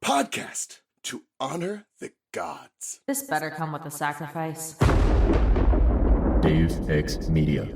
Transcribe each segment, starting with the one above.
podcast to honor the gods. This better come with a sacrifice. Dave X Media.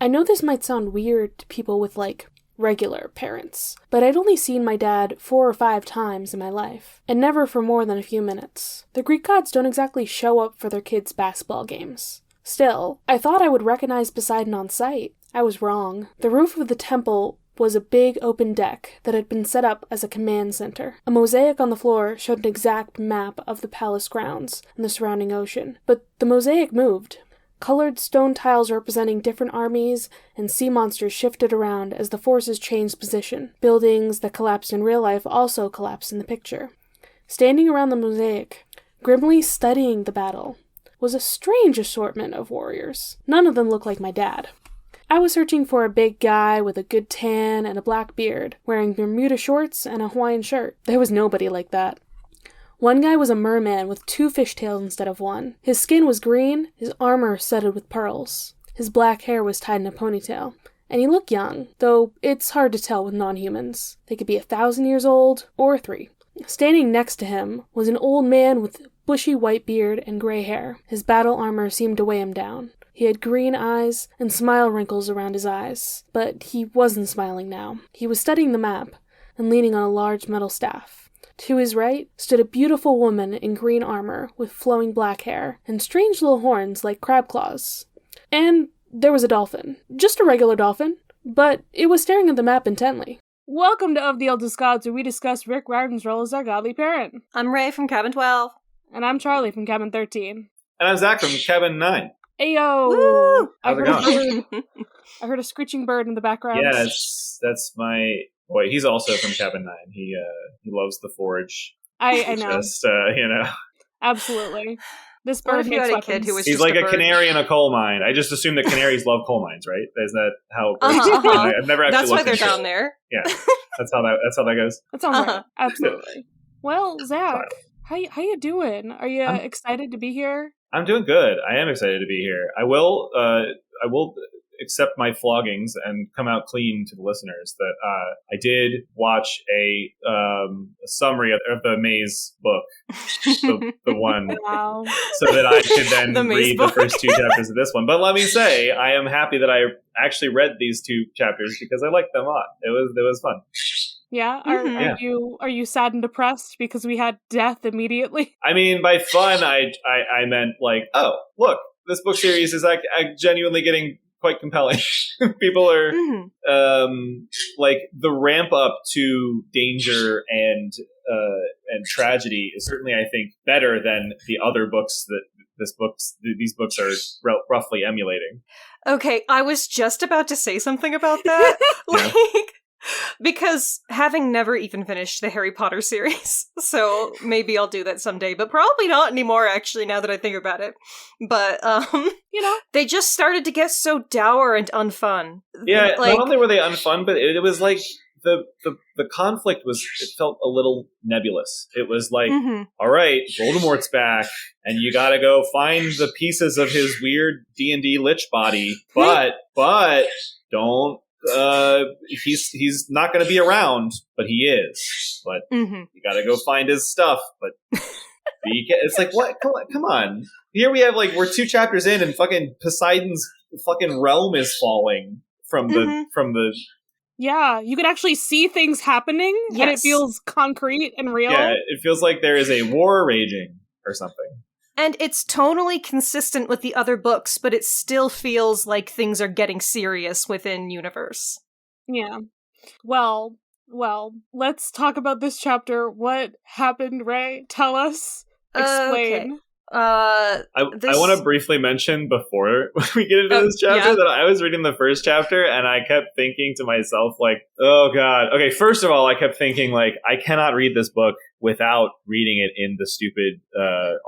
I know this might sound weird to people with, regular parents, but I'd only seen my dad 4 or 5 times in my life, and never for more than a few minutes. The Greek gods don't exactly show up for their kids' basketball games. Still, I thought I would recognize Poseidon on sight. I was wrong. The roof of the temple was a big open deck that had been set up as a command center. A mosaic on the floor showed an exact map of the palace grounds and the surrounding ocean, but the mosaic moved. Colored stone tiles representing different armies and sea monsters shifted around as the forces changed position. Buildings that collapsed in real life also collapsed in the picture. Standing around the mosaic, grimly studying the battle, was a strange assortment of warriors. None of them looked like my dad. I was searching for a big guy with a good tan and a black beard, wearing Bermuda shorts and a Hawaiian shirt. There was nobody like that. One guy was a merman with 2 fishtails instead of 1. His skin was green, his armor studded with pearls. His black hair was tied in a ponytail. And he looked young, though it's hard to tell with non-humans. They could be 1,000 years old, or 3. Standing next to him was an old man with bushy white beard and gray hair. His battle armor seemed to weigh him down. He had green eyes and smile wrinkles around his eyes, but he wasn't smiling now. He was studying the map and leaning on a large metal staff. To his right stood a beautiful woman in green armor with flowing black hair and strange little horns like crab claws. And there was a dolphin. Just a regular dolphin, but it was staring at the map intently. Welcome to Of the Eldest Gods, where we discuss Rick Riordan's role as our godly parent. I'm Raye from Cabin 12. And I'm Charlie from Cabin 13. And I'm Zach from Cabin 9. Ayo! Woo! How's it going? I heard a screeching bird in the background. Yeah, that's my boy. He's also from Cabin 9. He loves the forge. I know. Just, Absolutely. This bird makes weapons. He's like a canary in a coal mine. I just assume that canaries love coal mines, right? Is that how? I've never actually. That's why they're down there. Yeah, that's how that goes. That sounds right. Absolutely. Well, Zach, how you doing? Are you excited to be here? I'm doing good. I am excited to be here. I will accept my floggings and come out clean to the listeners that I did watch a summary of the Maze book, the one, wow. so that I could then read book. The first 2 chapters of this one. But let me say, I am happy that I actually read these 2 chapters because I liked them a lot. It was fun. Yeah? Are you sad and depressed because we had death immediately? I mean, by fun, I meant like, oh, look, this book series is like genuinely getting quite compelling. People are like the ramp up to danger and tragedy is certainly, I think, better than the other books that these books are roughly emulating. Okay, I was just about to say something about that. Because having never even finished the Harry Potter series, so maybe I'll do that someday, but probably not anymore, actually, now that I think about it. But, they just started to get so dour and unfun. Yeah, not only were they unfun, but it was like the conflict it felt a little nebulous. It was like, all right, Voldemort's back, and you gotta go find the pieces of his weird D&D lich body, but don't. He's not going to be around, but he is. But you got to go find his stuff. But it's like, what? Come on. Here we have we're 2 chapters in, and fucking Poseidon's fucking realm is falling from the. Yeah, you can actually see things happening, and it feels concrete and real. Yeah, it feels like there is a war raging or something. And it's tonally consistent with the other books, but it still feels like things are getting serious within universe. Yeah. Well, let's talk about this chapter. What happened, Raye? Tell us. Explain. I want to briefly mention before we get into this chapter that I was reading the first chapter and I kept thinking to myself, like, oh god. Okay, first of all, I kept thinking, like, I cannot read this book without reading it in the stupid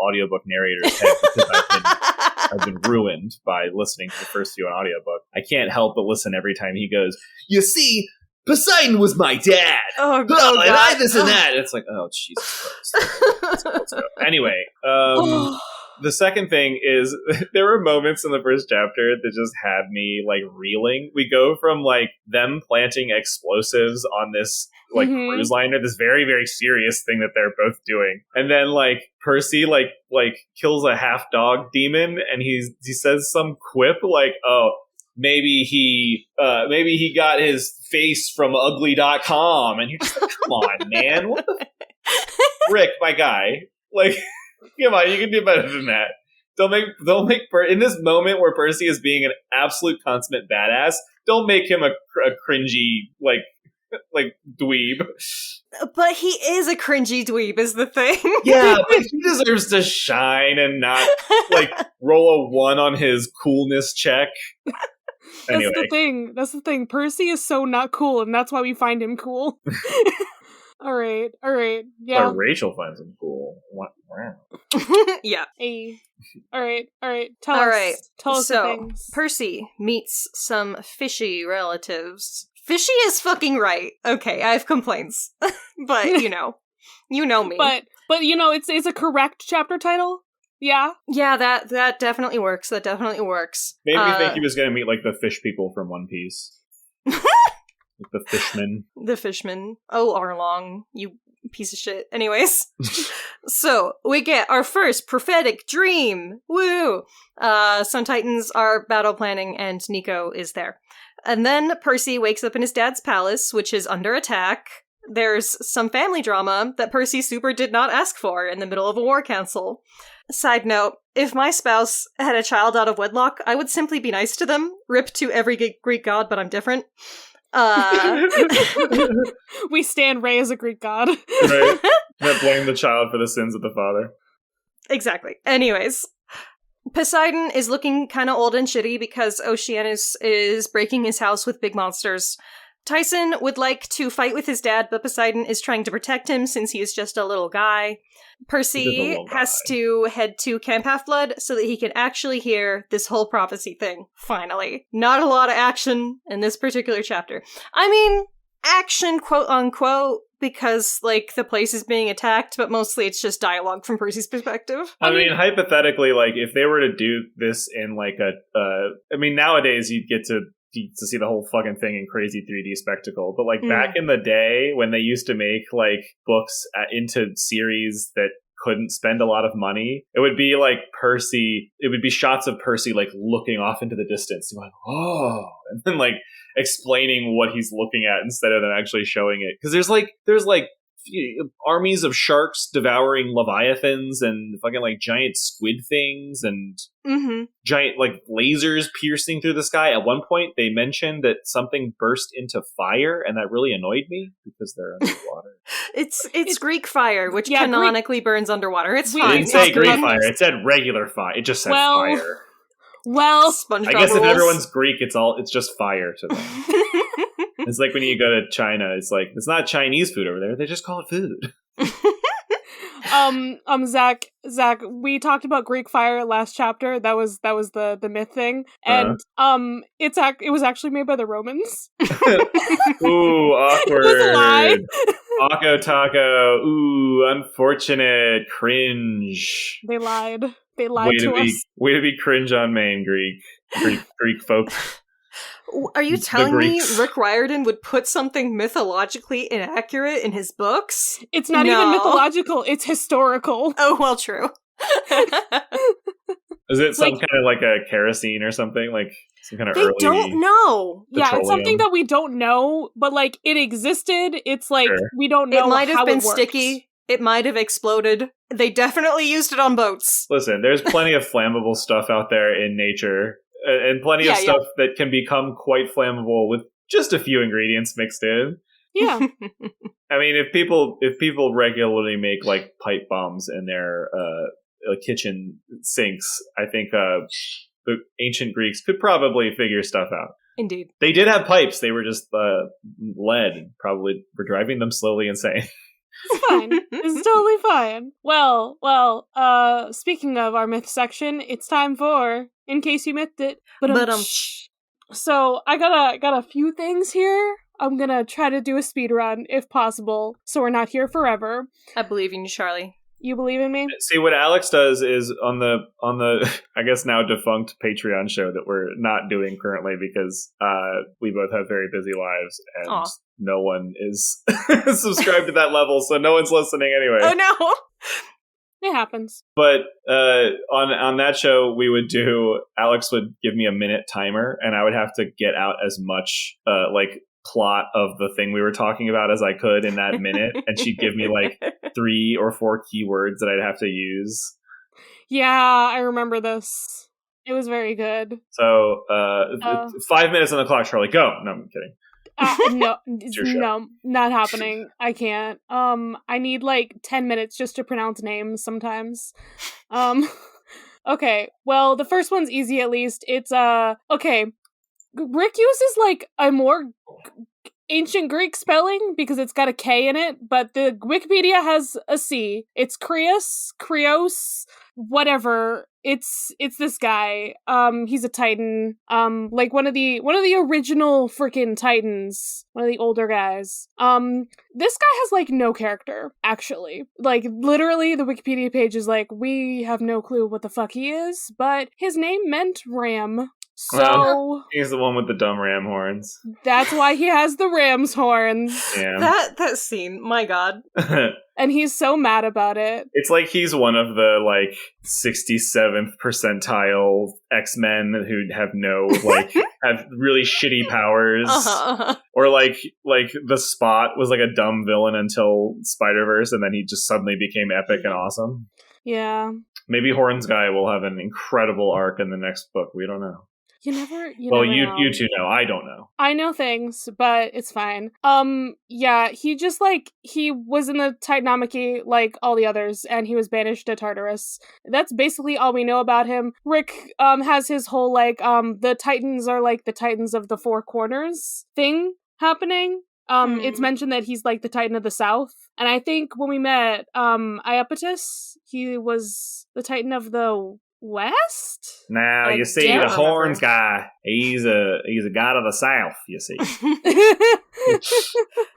audiobook narrator's head because I've been ruined by listening to the first few on audiobook. I can't help but listen every time he goes, you see, Poseidon was my dad. Oh, and I this and that. It's like, oh, Jesus Christ. Let's go. Anyway, the second thing is there were moments in the first chapter that just had me like reeling. We go from like them planting explosives on this like cruise liner, this very, very serious thing that they're both doing, and then like Percy like kills a half dog demon, and he says some quip like, oh, maybe he got his face from ugly.com, and you're just like, come on, man, what the Rick, my guy, like, come on, you can do better than that. Don't make in this moment where Percy is being an absolute consummate badass, don't make him a cringy like dweeb. But he is a cringy dweeb, is the thing. Yeah, but he deserves to shine and not like roll a 1 on his coolness check. Anyway. That's the thing. Percy is so not cool, and that's why we find him cool. All right. Yeah. But Rachel finds him cool. Wow. Yeah. Hey. All right. Tell us the things. Percy meets some fishy relatives. Fishy is fucking right. Okay, I have complaints. But, you know me. But it's a correct chapter title? Yeah? Yeah, that definitely works. Made me think he was going to meet, like, the fish people from One Piece. Like the fishmen. The fishmen. Oh, Arlong, you piece of shit. Anyways. So, we get our first prophetic dream. Woo! Sun Titans are battle planning, and Nico is there. And then Percy wakes up in his dad's palace, which is under attack. There's some family drama that Percy super did not ask for in the middle of a war council. Side note, if my spouse had a child out of wedlock, I would simply be nice to them. Rip to every Greek god, but I'm different. We stand Raye as a Greek god. Right. That blame the child for the sins of the father. Exactly. Anyways. Poseidon is looking kind of old and shitty because Oceanus is breaking his house with big monsters. Tyson would like to fight with his dad, but Poseidon is trying to protect him since he is just a little guy. Percy has to head to Camp Half-Blood so that he can actually hear this whole prophecy thing, finally. Not a lot of action in this particular chapter. I mean, action, quote-unquote, because, like, the place is being attacked, but mostly it's just dialogue from Percy's perspective. I mean, hypothetically, like, if they were to do this in, like, nowadays you'd get to see the whole fucking thing in crazy 3D spectacle, but, like, back in the day when they used to make, like, books into series that couldn't spend a lot of money, it would be, like, shots of Percy, like, looking off into the distance, going, oh, and then, like, explaining what he's looking at instead of them actually showing it. Because there's armies of sharks devouring leviathans and fucking like giant squid things and giant like lasers piercing through the sky. At one point they mentioned that something burst into fire, and that really annoyed me because they're underwater. It's Greek fire, which canonically burns underwater. It's fine. It didn't say Greek fire, it said regular fire. It just said fire. Well, SpongeBob I guess rules. if everyone's Greek, it's just fire to them. It's like when you go to China, it's like, it's not Chinese food over there. They just call it food. Zach, we talked about Greek fire last chapter. That was the myth thing, and it was actually made by the Romans. Ooh, awkward. It was a lie. Akko Taco. Ooh, unfortunate. Cringe. They lied. They lied to us. Way to be cringe on main, Greek folk. Are you telling me Rick Riordan would put something mythologically inaccurate in his books? It's not even mythological, it's historical. Oh, well, true. Is it some kind of like a kerosene or something? Like some kind of They don't know. Petroleum. Yeah, it's something that we don't know, but like it existed. It's like we don't know. It might have how been it worked. sticky. It might have exploded. They definitely used it on boats. Listen, there's plenty of flammable stuff out there in nature. And plenty of stuff that can become quite flammable with just a few ingredients mixed in. Yeah. I mean, if people regularly make like pipe bombs in their kitchen sinks, I think the ancient Greeks could probably figure stuff out. Indeed. They did have pipes. They were just lead and probably were driving them slowly insane. It's fine. It's totally fine. Well, speaking of our myth section, it's time for In Case You Mythed It. So I got a few things here. I'm gonna try to do a speed run if possible, so we're not here forever. I believe in you, Charlie. You believe in me? See, what Alex does is on the I guess now defunct Patreon show that we're not doing currently because we both have very busy lives and no one is subscribed to that level, so no one's listening anyway. Oh no. It happens. But on that show, we would do, Alex would give me a minute timer, and I would have to get out as much plot of the thing we were talking about as I could in that minute, and she'd give me 3 or 4 keywords that I'd have to use. Yeah, I remember this. It was very good. So 5 minutes on the clock, Charlie. Go. No, I'm kidding. No, not happening. I can't. I need 10 minutes just to pronounce names sometimes. Okay, well, the first one's easy at least. It's, okay. Rick uses, a more ancient Greek spelling because it's got a K in it, but the Wikipedia has a C. It's Krios, whatever. It's this guy. He's a Titan. One of the original freaking Titans. One of the older guys. This guy has no character, actually. Literally the Wikipedia page is we have no clue what the fuck he is, but his name meant ram. So he's the one with the dumb ram horns. That's why he has the ram's horns. Yeah. That scene, my god. And he's so mad about it. It's he's one of the 67th percentile X-Men who have no have really shitty powers. Or the Spot was a dumb villain until Spider-Verse, and then he just suddenly became epic and awesome. Yeah. Maybe Horns Guy will have an incredible arc in the next book. We don't know. You never you know. two know. I don't know. I know things, but it's fine. Yeah, he just he was in the Titanomachy like all the others, and he was banished to Tartarus. That's basically all we know about him. Rick has his whole the Titans are the Titans of the Four Corners thing happening. It's mentioned that he's the Titan of the South. And I think when we met Iapetus, he was the Titan of the West? Now, you see, the Horns guy, he's a god of the South, you see.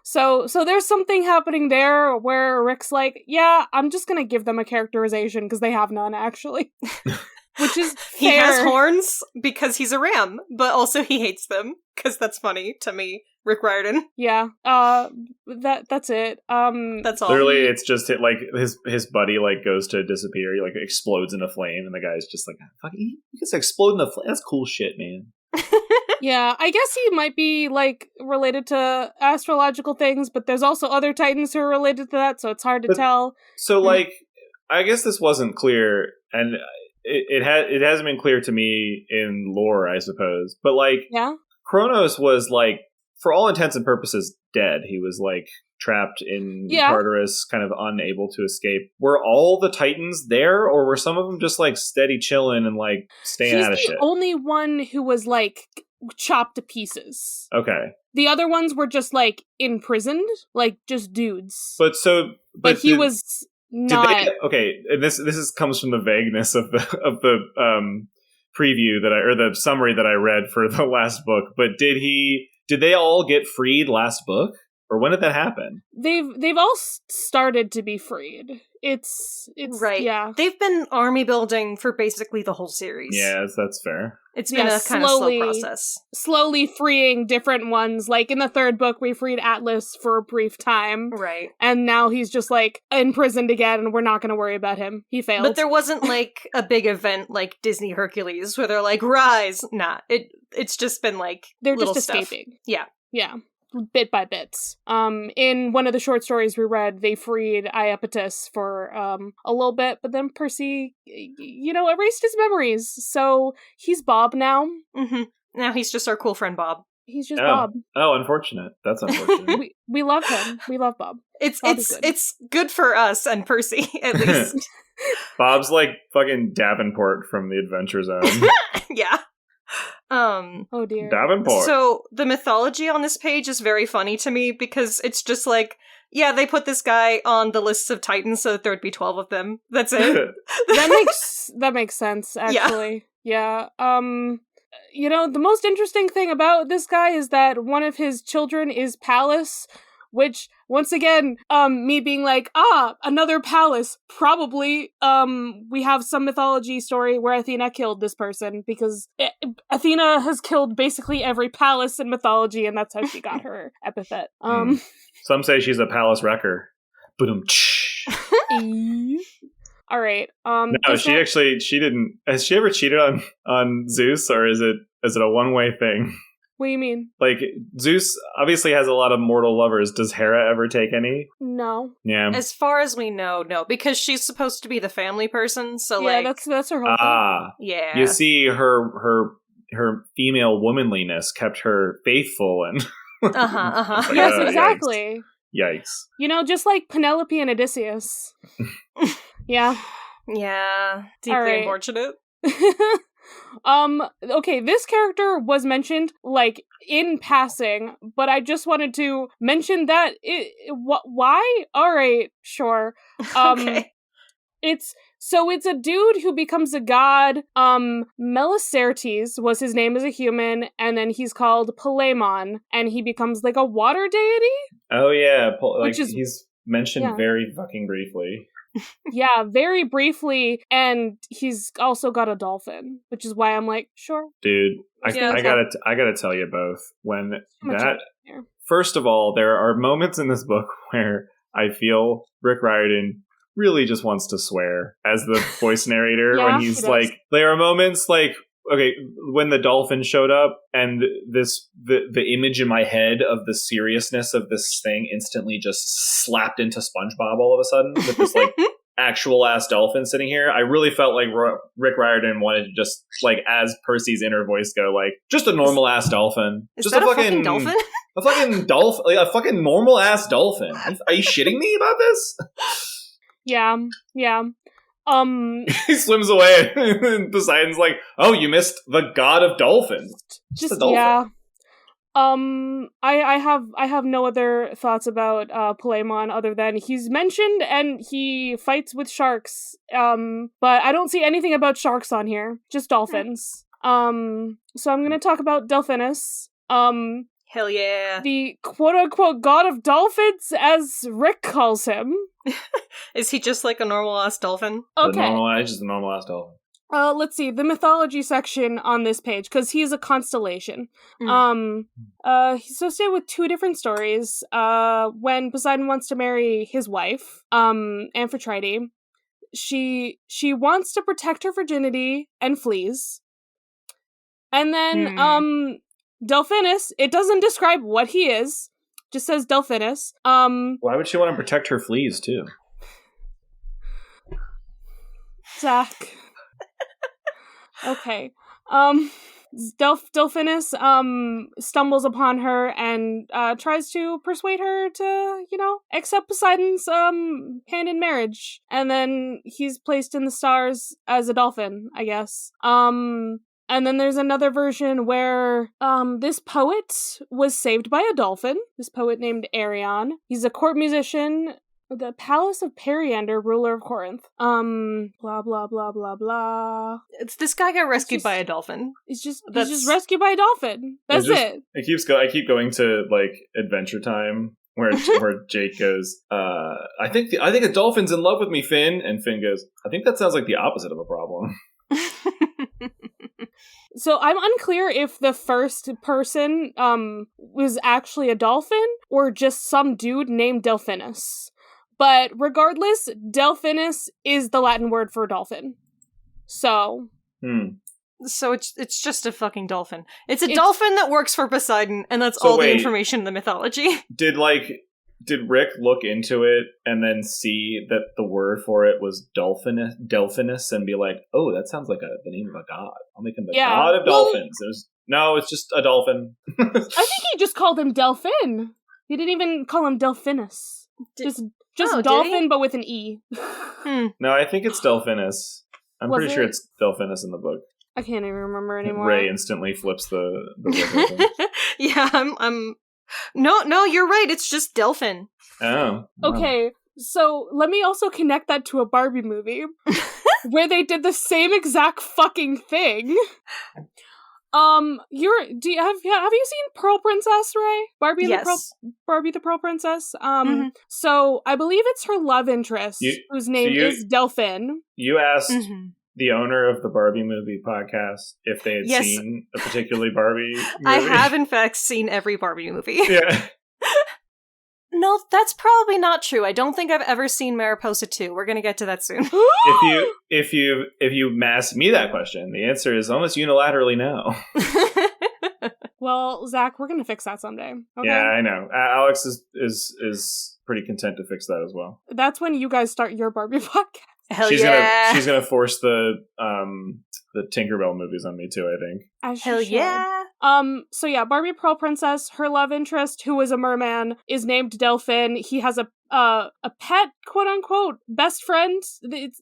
So there's something happening there where Rick's yeah, I'm just gonna give them a characterization because they have none, actually. Which is fair. He has horns because he's a ram, but also he hates them because that's funny to me. Rick Riordan. Yeah. That's it. That's all. Literally, it's just his buddy goes to disappear. He explodes in a flame, and the guy's just fuck, he gets explode in the flame. That's cool shit, man. Yeah, I guess he might be related to astrological things, but there's also other Titans who are related to that, so it's hard to tell. So I guess this wasn't clear, and it hasn't been clear to me in lore, I suppose. But yeah, Kronos was for all intents and purposes, dead. He was trapped in Tartarus, kind of unable to escape. Were all the Titans there, or were some of them just steady chilling and staying out of shit? He's the only one who was chopped to pieces. Okay. The other ones were just imprisoned, just dudes. But he was not. And this comes from the vagueness of the preview or the summary that I read for the last book. But did they all get freed last book? Or when did that happen? They've all started to be freed. It's right. Yeah. They've been army building for basically the whole series. Yeah, that's fair. It's been a kind of slow process. Slowly freeing different ones. In the third book, we freed Atlas for a brief time. Right. And now he's just imprisoned again, and we're not going to worry about him. He failed. But there wasn't a big event like Disney Hercules where they're rise. Nah. It's just been they're little just stuff. escaping. Yeah. Yeah. Bit by bits. In one of the short stories we read, they freed Iapetus for a little bit, but then Percy, erased his memories. So he's Bob now. Mm-hmm. Now he's just our cool friend Bob. He's just Bob. Oh, unfortunate. That's unfortunate. we love him. We love Bob. It's good for us and Percy, at least. Bob's like fucking Davenport from the Adventure Zone. Yeah. Oh dear. Davenport. So the mythology on this page is very funny to me because it's just like, yeah, they put this guy on the lists of Titans so that there would be 12 of them. That's it. that makes sense, actually. Yeah. You know, the most interesting thing about this guy is that one of his children is Pallas, which, once again, me being like, another Pallas. Probably, we have some mythology story where Athena killed this person, because Athena has killed basically every Pallas in mythology, and that's how she got her epithet. Some say she's a Pallas wrecker. Boom. All right. No, she didn't. Has she ever cheated on Zeus, or is it a one-way thing? What do you mean? Like, Zeus obviously has a lot of mortal lovers. Does Hera ever take any? No. Yeah. As far as we know, no, because she's supposed to be the family person. So yeah, like, that's her whole thing. Yeah. You see, her female womanliness kept her faithful and. Yes, exactly. Yikes. You know, just like Penelope and Odysseus. Yeah. Yeah. Deeply unfortunate. Okay, this character was mentioned, like, in passing, but I just wanted to mention that why? Alright, sure. Okay. It's a dude who becomes a god. Melicertes was his name as a human, and then he's called Palemon, and he becomes like a water deity. Oh yeah, he's mentioned very fucking briefly. Yeah, very briefly, and he's also got a dolphin, which is why I'm like, sure. Dude, I gotta tell you both. First of all, there are moments in this book where I feel Rick Riordan really just wants to swear as the voice narrator. Yeah, when he's like, there are moments like, okay, when the dolphin showed up, and the image in my head of the seriousness of this thing instantly just slapped into SpongeBob all of a sudden with this like actual ass dolphin sitting here. I really felt like Rick Riordan wanted to just, like, as Percy's inner voice go, like, just a normal ass dolphin. Is just that a fucking dolphin? A fucking dolphin, like a fucking normal ass dolphin. Are you shitting me about this? Yeah. He swims away, and Poseidon's like, "Oh, you missed the god of dolphins." Just a dolphin. Yeah. I have no other thoughts about Palemon other than he's mentioned and he fights with sharks. But I don't see anything about sharks on here. Just dolphins. So I'm gonna talk about Delphinus. Hell yeah. The quote-unquote god of dolphins, as Rick calls him. Is he just like a normal-ass dolphin? Okay. Just a normal-ass dolphin. Let's see, the mythology section on this page, because he's a constellation. He's associated with two different stories. When Poseidon wants to marry his wife, Amphitrite, she wants to protect her virginity and flees. And then, Delphinus, it doesn't describe what he is, just says Delphinus. Why would she want to protect her fleas, too? Zach. Okay. Delphinus, stumbles upon her and, tries to persuade her to, accept Poseidon's, hand in marriage. And then he's placed in the stars as a dolphin, I guess. And then there's another version where, this poet was saved by a dolphin. This poet named Arion. He's a court musician. The palace of Periander, ruler of Corinth. Blah, blah, blah, blah, blah. This guy got rescued by a dolphin. He's just rescued by a dolphin. That's it. I keep going to, like, Adventure Time, where Jake goes, I think a dolphin's in love with me, Finn. And Finn goes, I think that sounds like the opposite of a problem. So I'm unclear if the first person was actually a dolphin or just some dude named Delphinus. But regardless, Delphinus is the Latin word for dolphin. So. So it's just a fucking dolphin. It's a dolphin that works for Poseidon, and that's all the information in the mythology. Did Rick look into it and then see that the word for it was Delphinus and be like, oh, that sounds like the name of a god. I'll make him the god of dolphins. No, it's just a dolphin. I think he just called him Delphin. He didn't even call him Delphinus. Just dolphin, but with an E. No, I think it's Delphinus. I'm Was pretty sure it? it's Delphinus in the book. I can't even remember anymore. Raye instantly flips the book open. Yeah, I'm. No, you're right. It's just Delphin. Oh. Wow. Okay, so let me also connect that to a Barbie movie where they did the same exact fucking thing. Have you seen Pearl Princess, Raye? Barbie the Pearl Princess? So I believe it's her love interest, whose name is Delphin. You asked the owner of the Barbie movie podcast if they had seen a particularly Barbie movie. I have, in fact, seen every Barbie movie. Yeah. No, that's probably not true. I don't think I've ever seen Mariposa 2. We're gonna get to that soon. If you ask me that question, the answer is almost unilaterally no. Well, Zach, we're gonna fix that someday. Okay? Yeah, I know. Alex is pretty content to fix that as well. That's when you guys start your Barbie podcast. Hell she's yeah! She's gonna force the Tinkerbell movies on me too, I think. Hell yeah! So yeah, Barbie Pearl Princess, her love interest, who is a merman, is named Delphin. He has a pet, quote unquote, best friend. It's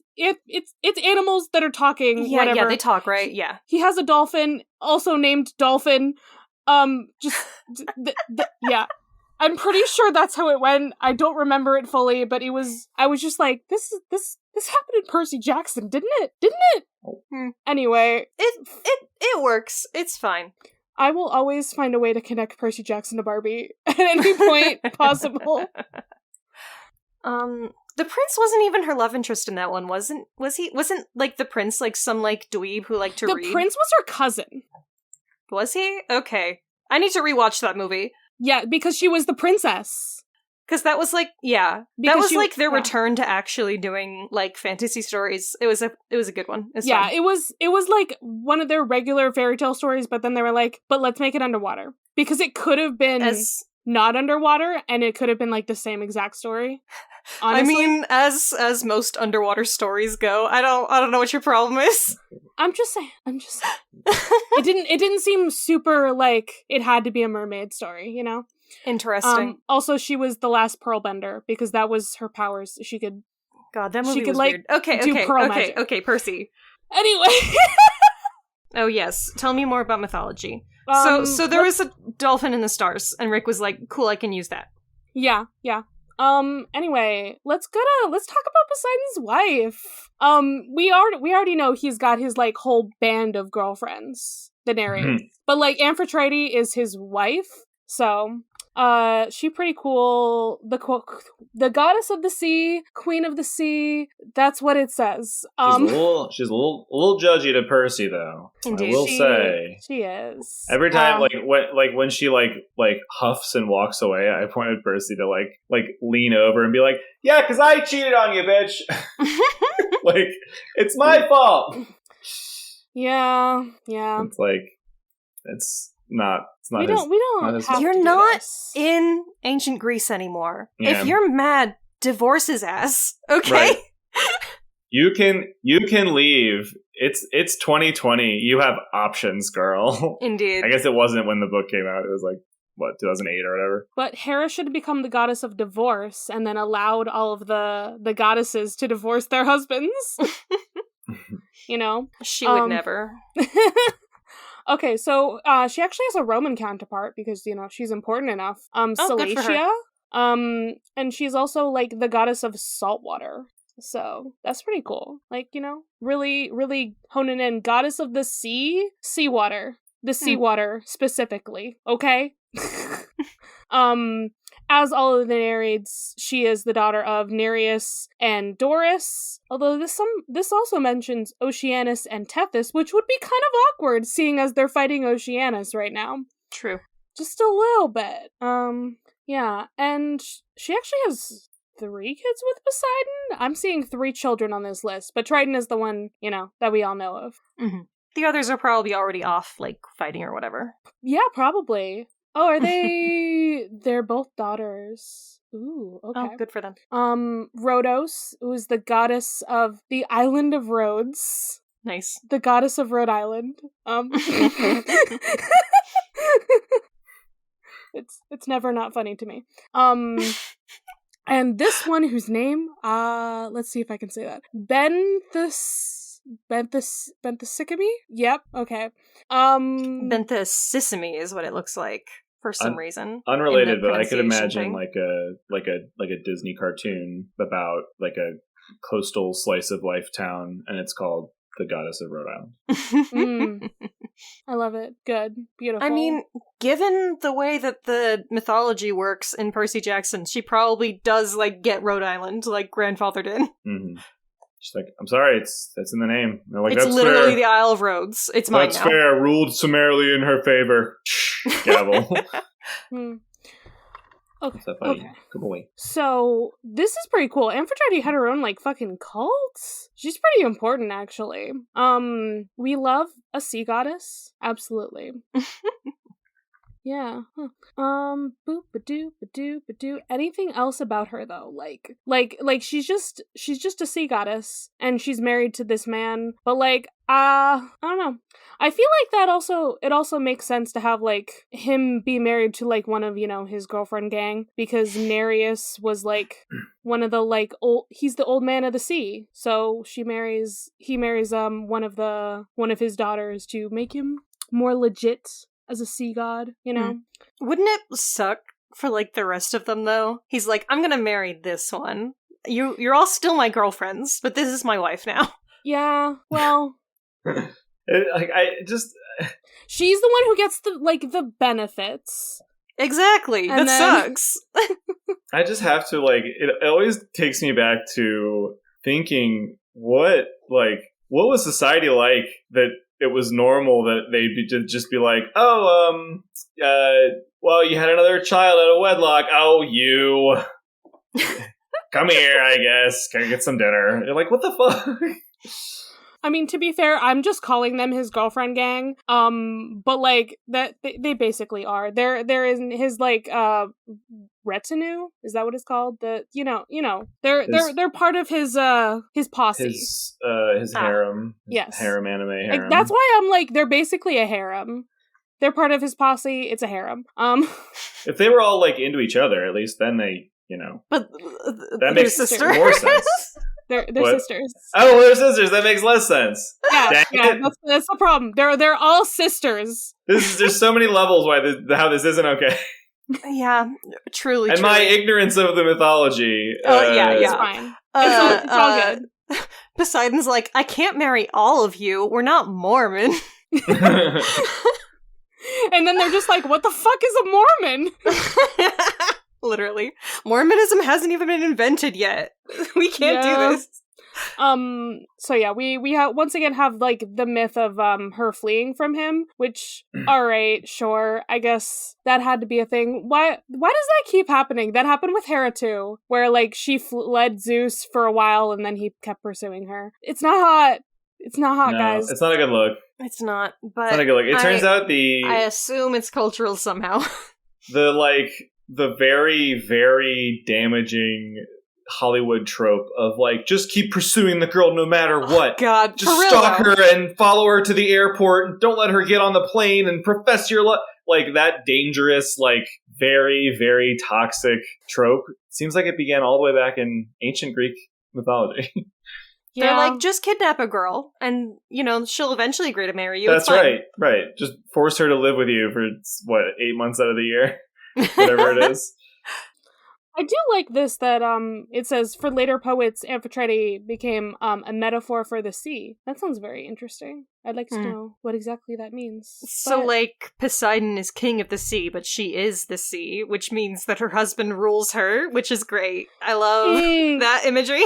animals that are talking. Yeah, whatever. Yeah, they talk, right? Yeah. He has a dolphin, also named Dolphin. Yeah. I'm pretty sure that's how it went. I don't remember it fully, but I was just like, this happened in Percy Jackson, didn't it? Anyway. It works. It's fine. I will always find a way to connect Percy Jackson to Barbie at any point possible. The prince wasn't even her love interest in that one, wasn't he? Wasn't, like, the prince, like, some, like, dweeb who liked to read? The prince was her cousin. Was he? Okay. I need to rewatch that movie. Yeah, because she was the princess. Because that was, like, yeah. That was, like, their return to actually doing, like, fantasy stories. It was a good one. Yeah, fun. It was, like, one of their regular fairy tale stories, but then they were like, but let's make it underwater. Because it could have been not underwater, and it could have been, like, the same exact story. Honestly. I mean, as most underwater stories go, I don't know what your problem is. I'm just saying. It didn't seem super like it had to be a mermaid story, you know? Interesting. Also, she was the last pearl bender because that was her powers. She could. God, that movie she could, was like, weird. Okay, Percy. Anyway. Oh yes, tell me more about mythology. So there was a dolphin in the stars, and Rick was like, "Cool, I can use that." Yeah. Anyway, let's talk about Poseidon's wife. We already know he's got his, like, whole band of girlfriends, the Nereids. But, like, Amphitrite is his wife, so, she pretty cool. The goddess of the sea, queen of the sea, that's what it says. She's a little judgy to Percy, though. Indeed. I will say. She is. Every time, when she, like huffs and walks away, I pointed Percy to, like, lean over and be like, yeah, because I cheated on you, bitch. Like, it's my fault. Yeah. It's like, it's not. We don't have You're to do not this. in ancient Greece anymore. Yeah. If you're mad, divorce his ass. Okay? Right. You can leave. It's 2020. You have options, girl. Indeed. I guess it wasn't when the book came out. It was like, what, 2008 or whatever. But Hera should have become the goddess of divorce and then allowed all of the goddesses to divorce their husbands. You know? She would never. Okay, so she actually has a Roman counterpart because, you know, she's important enough. Cilicia. And she's also, like, the goddess of salt water. So that's pretty cool. Like, you know, really, really honing in. Goddess of the sea, seawater. The seawater specifically. Okay? As all of the Nereids, she is the daughter of Nereus and Doris. Although this also mentions Oceanus and Tethys, which would be kind of awkward, seeing as they're fighting Oceanus right now. True. Just a little bit. Yeah, and she actually has 3 kids with Poseidon? I'm seeing 3 children on this list, but Triton is the one, you know, that we all know of. Mm-hmm. The others are probably already off, like, fighting or whatever. Yeah, probably. Oh, are they... They're both daughters. Ooh, okay. Oh, good for them. Rhodos, who is the goddess of the island of Rhodes. Nice. The goddess of Rhode Island. It's never not funny to me. And this one whose name, let's see if I can say that. Benthesicami? Yep, okay. Benthesicami is what it looks like for some reason. Unrelated, but I could imagine like a Disney cartoon about like a coastal slice of life town, and it's called The Goddess of Rhode Island. I love it. Good. Beautiful. I mean, given the way that the mythology works in Percy Jackson, she probably does, like, get Rhode Island, like, grandfathered in. Mm-hmm. She's like, I'm sorry, that's in the name. They're like, it's that's literally fair. The Isle of Rhodes. It's mine now. That's fair. Ruled summarily in her favor. Gavel. Okay. Good boy. So, this is pretty cool. Amphitrite had her own, like, fucking cult? She's pretty important, actually. We love a sea goddess. Absolutely. Yeah. Huh. Boop ba doo ba doo ba doo. Anything else about her though? Like she's just a sea goddess and she's married to this man. But like, I don't know. I feel like it also makes sense to have like him be married to like one of, his girlfriend gang, because Nereus was like one of the like he's the old man of the sea. So he marries one of his daughters to make him more legit as a sea god, Wouldn't it suck for like the rest of them though? He's like, I'm gonna marry this one. You're all still my girlfriends, but this is my wife now. Yeah, well, she's the one who gets the benefits. Exactly. That sucks. I just have to it always takes me back to thinking what was society like that it was normal that they'd just be like, well, you had another child out of wedlock. Oh, you. Come here, I guess. Can I get some dinner? You're like, what the fuck? I mean, to be fair, I'm just calling them his girlfriend gang. But like that, they basically are. They're in his retinue. Is that what it's called? They're part of his posse. His harem. Yes. Harem anime harem. Like, that's why I'm like, they're basically a harem. They're part of his posse. It's a harem. If they were all into each other, at least then they, But that makes more sense. They're sisters. Oh, they're sisters. That makes less sense. Yeah, that's the problem. They're all sisters. There's so many levels how this isn't okay. Yeah, truly. And my ignorance of the mythology. It's fine. It's all good. Poseidon's like, I can't marry all of you. We're not Mormon. And then they're just like, what the fuck is a Mormon? Literally. Mormonism hasn't even been invented yet. We can't do this. So yeah, we once again have the myth of her fleeing from him, which alright, sure, I guess that had to be a thing. Why does that keep happening? That happened with Hera too, where she led Zeus for a while and then he kept pursuing her. It's not hot. It's not hot, guys. It's not a good look. It's not, but it's not a good look. It turns out I assume it's cultural somehow. The very, very damaging Hollywood trope of just keep pursuing the girl no matter what. God, just stalk her and follow her to the airport and don't let her get on the plane and profess your love. That dangerous, very, very toxic trope. Seems like it began all the way back in ancient Greek mythology. Yeah. They're like, just kidnap a girl and, she'll eventually agree to marry you. That's right. Just force her to live with you for, 8 months out of the year? Whatever it is. I do like this that it says, for later poets, Amphitrite became a metaphor for the sea. That sounds very interesting. I'd like to know what exactly that means. So, Poseidon is king of the sea, but she is the sea, which means that her husband rules her, which is great. I love that imagery.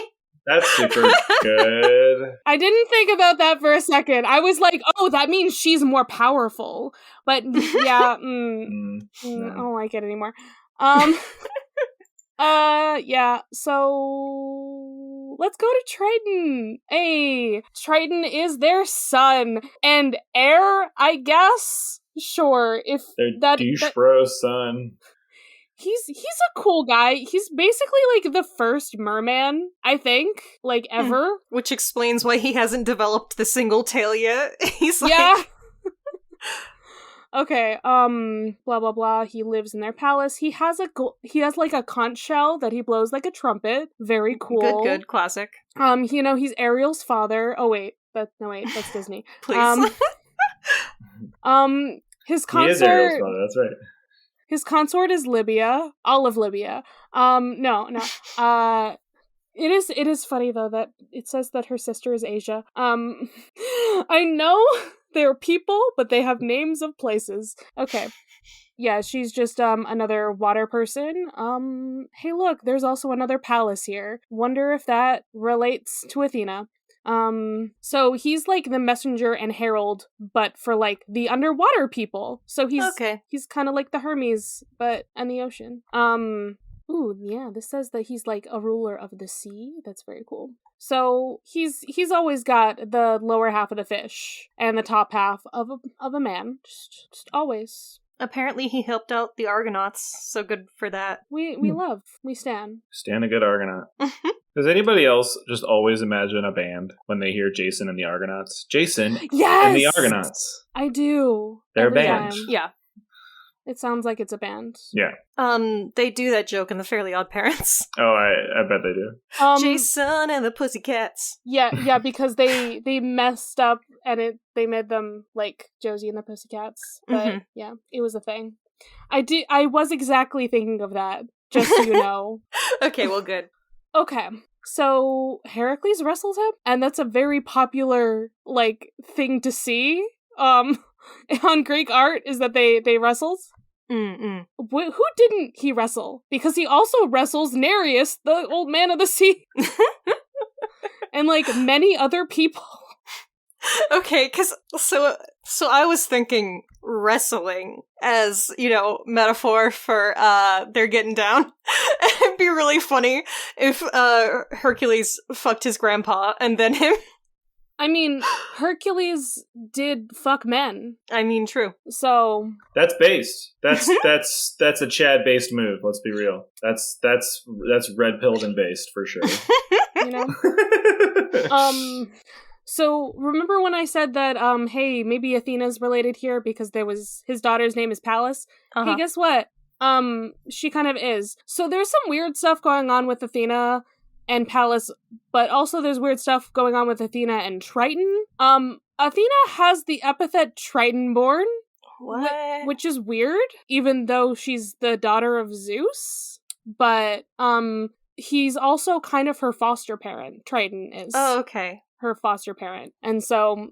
That's super good. I didn't think about that for a second. I was like, oh, that means she's more powerful. But yeah, I don't like it anymore. Yeah, so let's go to Triton. Hey, Triton is their son and heir, I guess. Sure, if their douche bro son. He's a cool guy. He's basically the first merman, I think, ever. Which explains why he hasn't developed the single tail yet. He's yeah. Okay, blah blah blah. He lives in their palace. He has like a conch shell that he blows like a trumpet. Very cool. Good, classic. He's Ariel's father. Oh wait, that's Disney. Please. His He is Ariel's consort. father, that's right. His consort is Libya, all of Libya. No. It is funny though that it says that her sister is Asia. I know they're people, but they have names of places. Okay. Yeah, she's just another water person. Hey look, there's also another palace here. Wonder if that relates to Athena. So he's like the messenger and herald, but for like the underwater people. So he's kind of like the Hermes, but in the ocean. Ooh, yeah, this says that he's like a ruler of the sea. That's very cool. So he's always got the lower half of the fish and the top half of a man. Just always. Apparently he helped out the Argonauts, so good for that. We stan. Stan a good Argonaut. Does anybody else just always imagine a band when they hear Jason and the Argonauts? Jason yes! and the Argonauts. I do. They're a band. Time. Yeah. It sounds like it's a band. Yeah. They do that joke in The Fairly Odd Parents. Oh, I bet they do. Jason and the Pussycats. Yeah, because they messed up and they made them like Josie and the Pussycats. But yeah, it was a thing. I was exactly thinking of that, just so you know. Okay, well, good. Okay. So Heracles wrestles him, and that's a very popular like thing to see. On Greek art is that they wrestles. Who didn't he wrestle? Because he also wrestles Nereus, the old man of the sea, and like many other people. Okay, because so I was thinking wrestling as, metaphor for they're getting down. It'd be really funny if Hercules fucked his grandpa and then him. I mean, Hercules did fuck men. I mean, true. So that's based. That's a Chad-based move. Let's be real. That's red-pilled and based for sure. So remember when I said that hey, maybe Athena's related here because his daughter's name is Pallas? Hey, guess what? She kind of is. So there's some weird stuff going on with Athena and Pallas, but also there's weird stuff going on with Athena and Triton. Athena has the epithet Triton-born. What? Which is weird, even though she's the daughter of Zeus. But, he's also kind of her foster parent. Triton is. Oh, okay. Her foster parent. And so,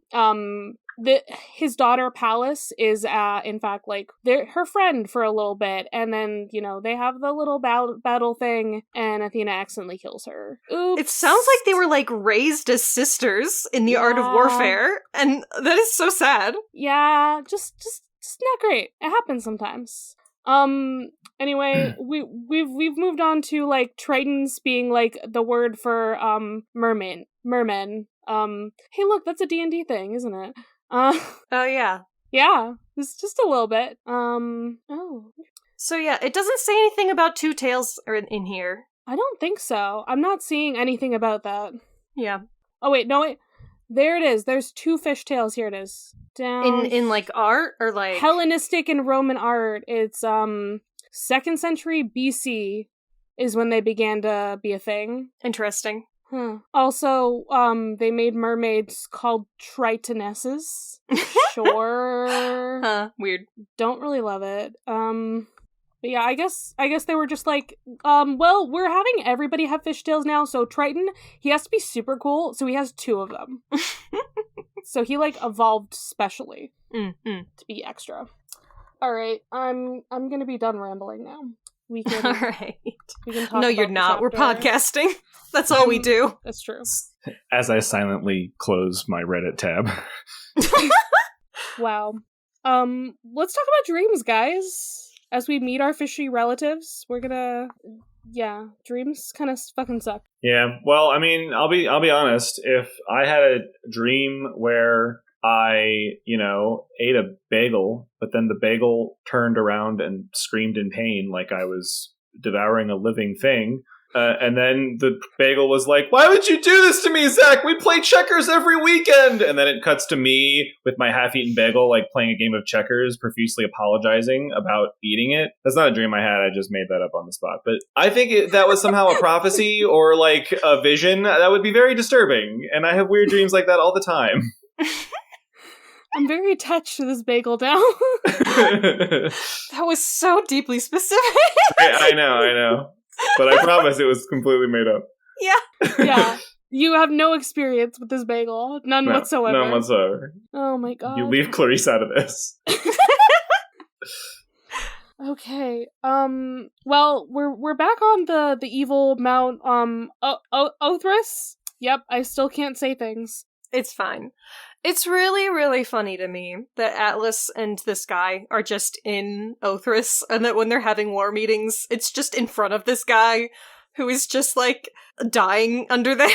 his daughter Pallas is in fact like her friend for a little bit, and then they have the little battle thing and Athena accidentally kills her. Oops. It sounds like they were like raised as sisters in the art of warfare, and that is so sad. Yeah, just not great. It happens sometimes. Anyway, we've moved on to like Tritons being like the word for mermen. Hey look, that's a D&D thing, isn't it? Oh yeah. Yeah, it's just a little bit. So yeah, it doesn't say anything about two tails in here. I don't think so. I'm not seeing anything about that. Yeah. Oh wait, no wait. There it is. There's two fish tails. Here it is. Down in like art or like Hellenistic and Roman art. It's 2nd century BC is when they began to be a thing. Interesting. Huh. Also, they made mermaids called Tritonesses. Sure. Huh, weird. Don't really love it. But yeah, I guess they were just like, well, we're having everybody have fishtails now, so Triton, he has to be super cool, so he has 2 of them. So he like evolved specially to be extra. Alright, I'm gonna be done rambling now. We can. Alright. No, you're not. We're podcasting. That's all we do. That's true. As I silently close my Reddit tab. Wow. Let's talk about dreams, guys. As we meet our fishy relatives, we're gonna. Yeah, dreams kind of fucking suck. Yeah, well, I mean, I'll be honest. If I had a dream where I, ate a bagel, but then the bagel turned around and screamed in pain like I was devouring a living thing, And then the bagel was like, why would you do this to me, Zach? We play checkers every weekend. And then it cuts to me with my half-eaten bagel, like playing a game of checkers, profusely apologizing about eating it. That's not a dream I had. I just made that up on the spot. But I think that was somehow a prophecy or like a vision. That would be very disturbing. And I have weird dreams like that all the time. I'm very attached to this bagel now. That was so deeply specific. I know. But I promise it was completely made up. Yeah. You have no experience with this bagel. None whatsoever. None whatsoever. Oh my god. You leave Clarice out of this. Okay. Well, we're back on the evil Mount Urtes. Yep, I still can't say things. It's fine. It's really, really funny to me that Atlas and this guy are just in Urtes, and that when they're having war meetings, it's just in front of this guy who is just, like, dying under there.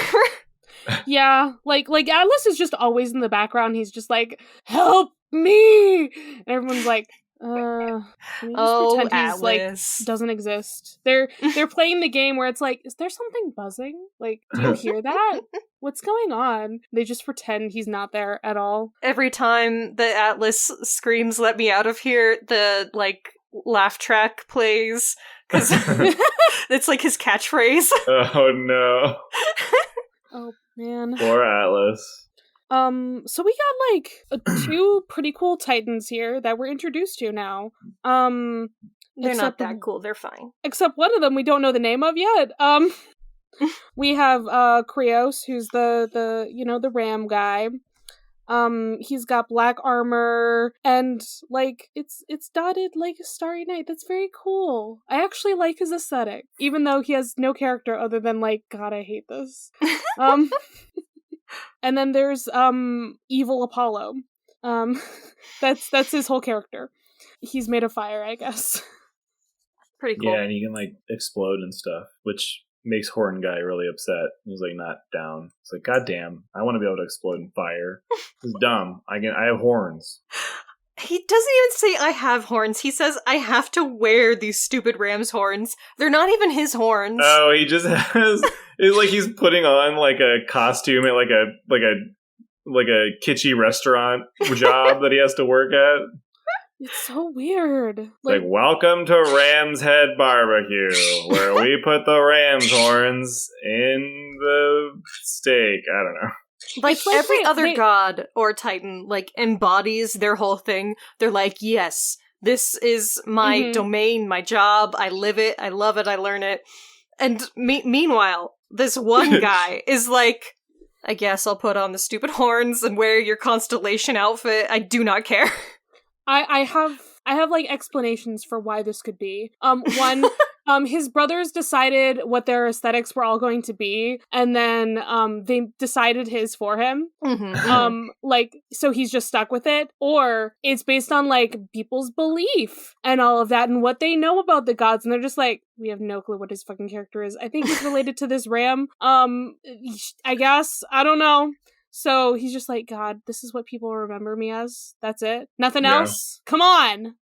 Yeah, like Atlas is just always in the background. He's just like, help me! And everyone's like, can we just pretend he's, like, doesn't exist? They're playing the game where it's like, is there something buzzing? Like, do you hear that? What's going on? They just pretend he's not there at all. Every time the Atlas screams, let me out of here, the, like, laugh track plays, because it's, like, his catchphrase. Oh, no. Oh, man. Poor Atlas. So we got, like, 2 pretty cool Titans here that we're introduced to now. They're not that cool, they're fine. Except one of them we don't know the name of yet. We have, Krios, who's the ram guy. He's got black armor, and, like, it's dotted like a starry night. That's very cool. I actually like his aesthetic, even though he has no character other than, like, God, I hate this. And then there's, evil Apollo. That's his whole character. He's made of fire, I guess. Pretty cool. Yeah, and he can, like, explode and stuff, which makes Horn Guy really upset. He's, like, not down. It's like, God damn, I want to be able to explode in fire. It's dumb. I have horns. He doesn't even say I have horns. He says I have to wear these stupid ram's horns. They're not even his horns. Oh, he just has. It's like he's putting on like a costume at like a kitschy restaurant job that he has to work at. It's so weird. Like, welcome to Ram's Head Barbecue, where we put the ram's horns in the steak. I don't know. Like every other god or titan, like, embodies their whole thing. They're like, yes, this is my domain, my job. I live it. I love it. I learn it. And meanwhile, this one guy is like, I guess I'll put on the stupid horns and wear your constellation outfit. I do not care. I have like explanations for why this could be. One, his brothers decided what their aesthetics were all going to be, and then they decided his for him. Like, so he's just stuck with it, or it's based on like people's belief and all of that and what they know about the gods, and they're just like, we have no clue what his fucking character is. I think he's related to this ram. I guess, I don't know. So he's just like, God, this is what people remember me as. That's it. Nothing else. Come on.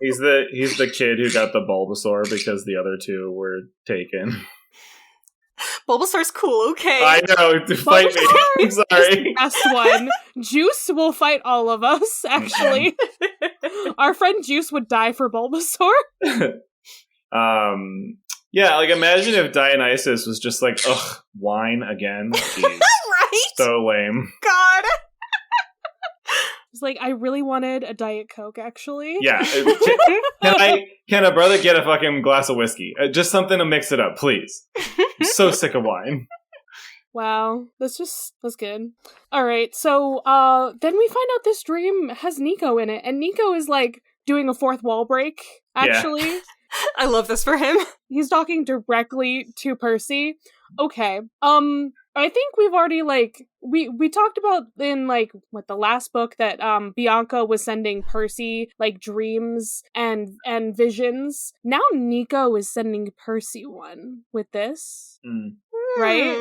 He's the kid who got the Bulbasaur because the other two were taken. Bulbasaur's cool, okay. I know, fight me. I'm sorry. The best one. Juice will fight all of us, actually. Our friend Juice would die for Bulbasaur. Yeah, like, imagine if Dionysus was just like, ugh, wine again. Jeez. Right? So lame. God. It's like, I really wanted a Diet Coke, actually. Yeah. Can a brother get a fucking glass of whiskey? Just something to mix it up, please. I'm so sick of wine. Wow. That's good. Alright, so, then we find out this dream has Nico in it, and Nico is, like, doing a fourth wall break, actually. Yeah. I love this for him. He's talking directly to Percy. Okay. I think we've already, like, we talked about in, like, the last book that, Bianca was sending Percy, like, dreams and visions. Now Nico is sending Percy one with this. Right?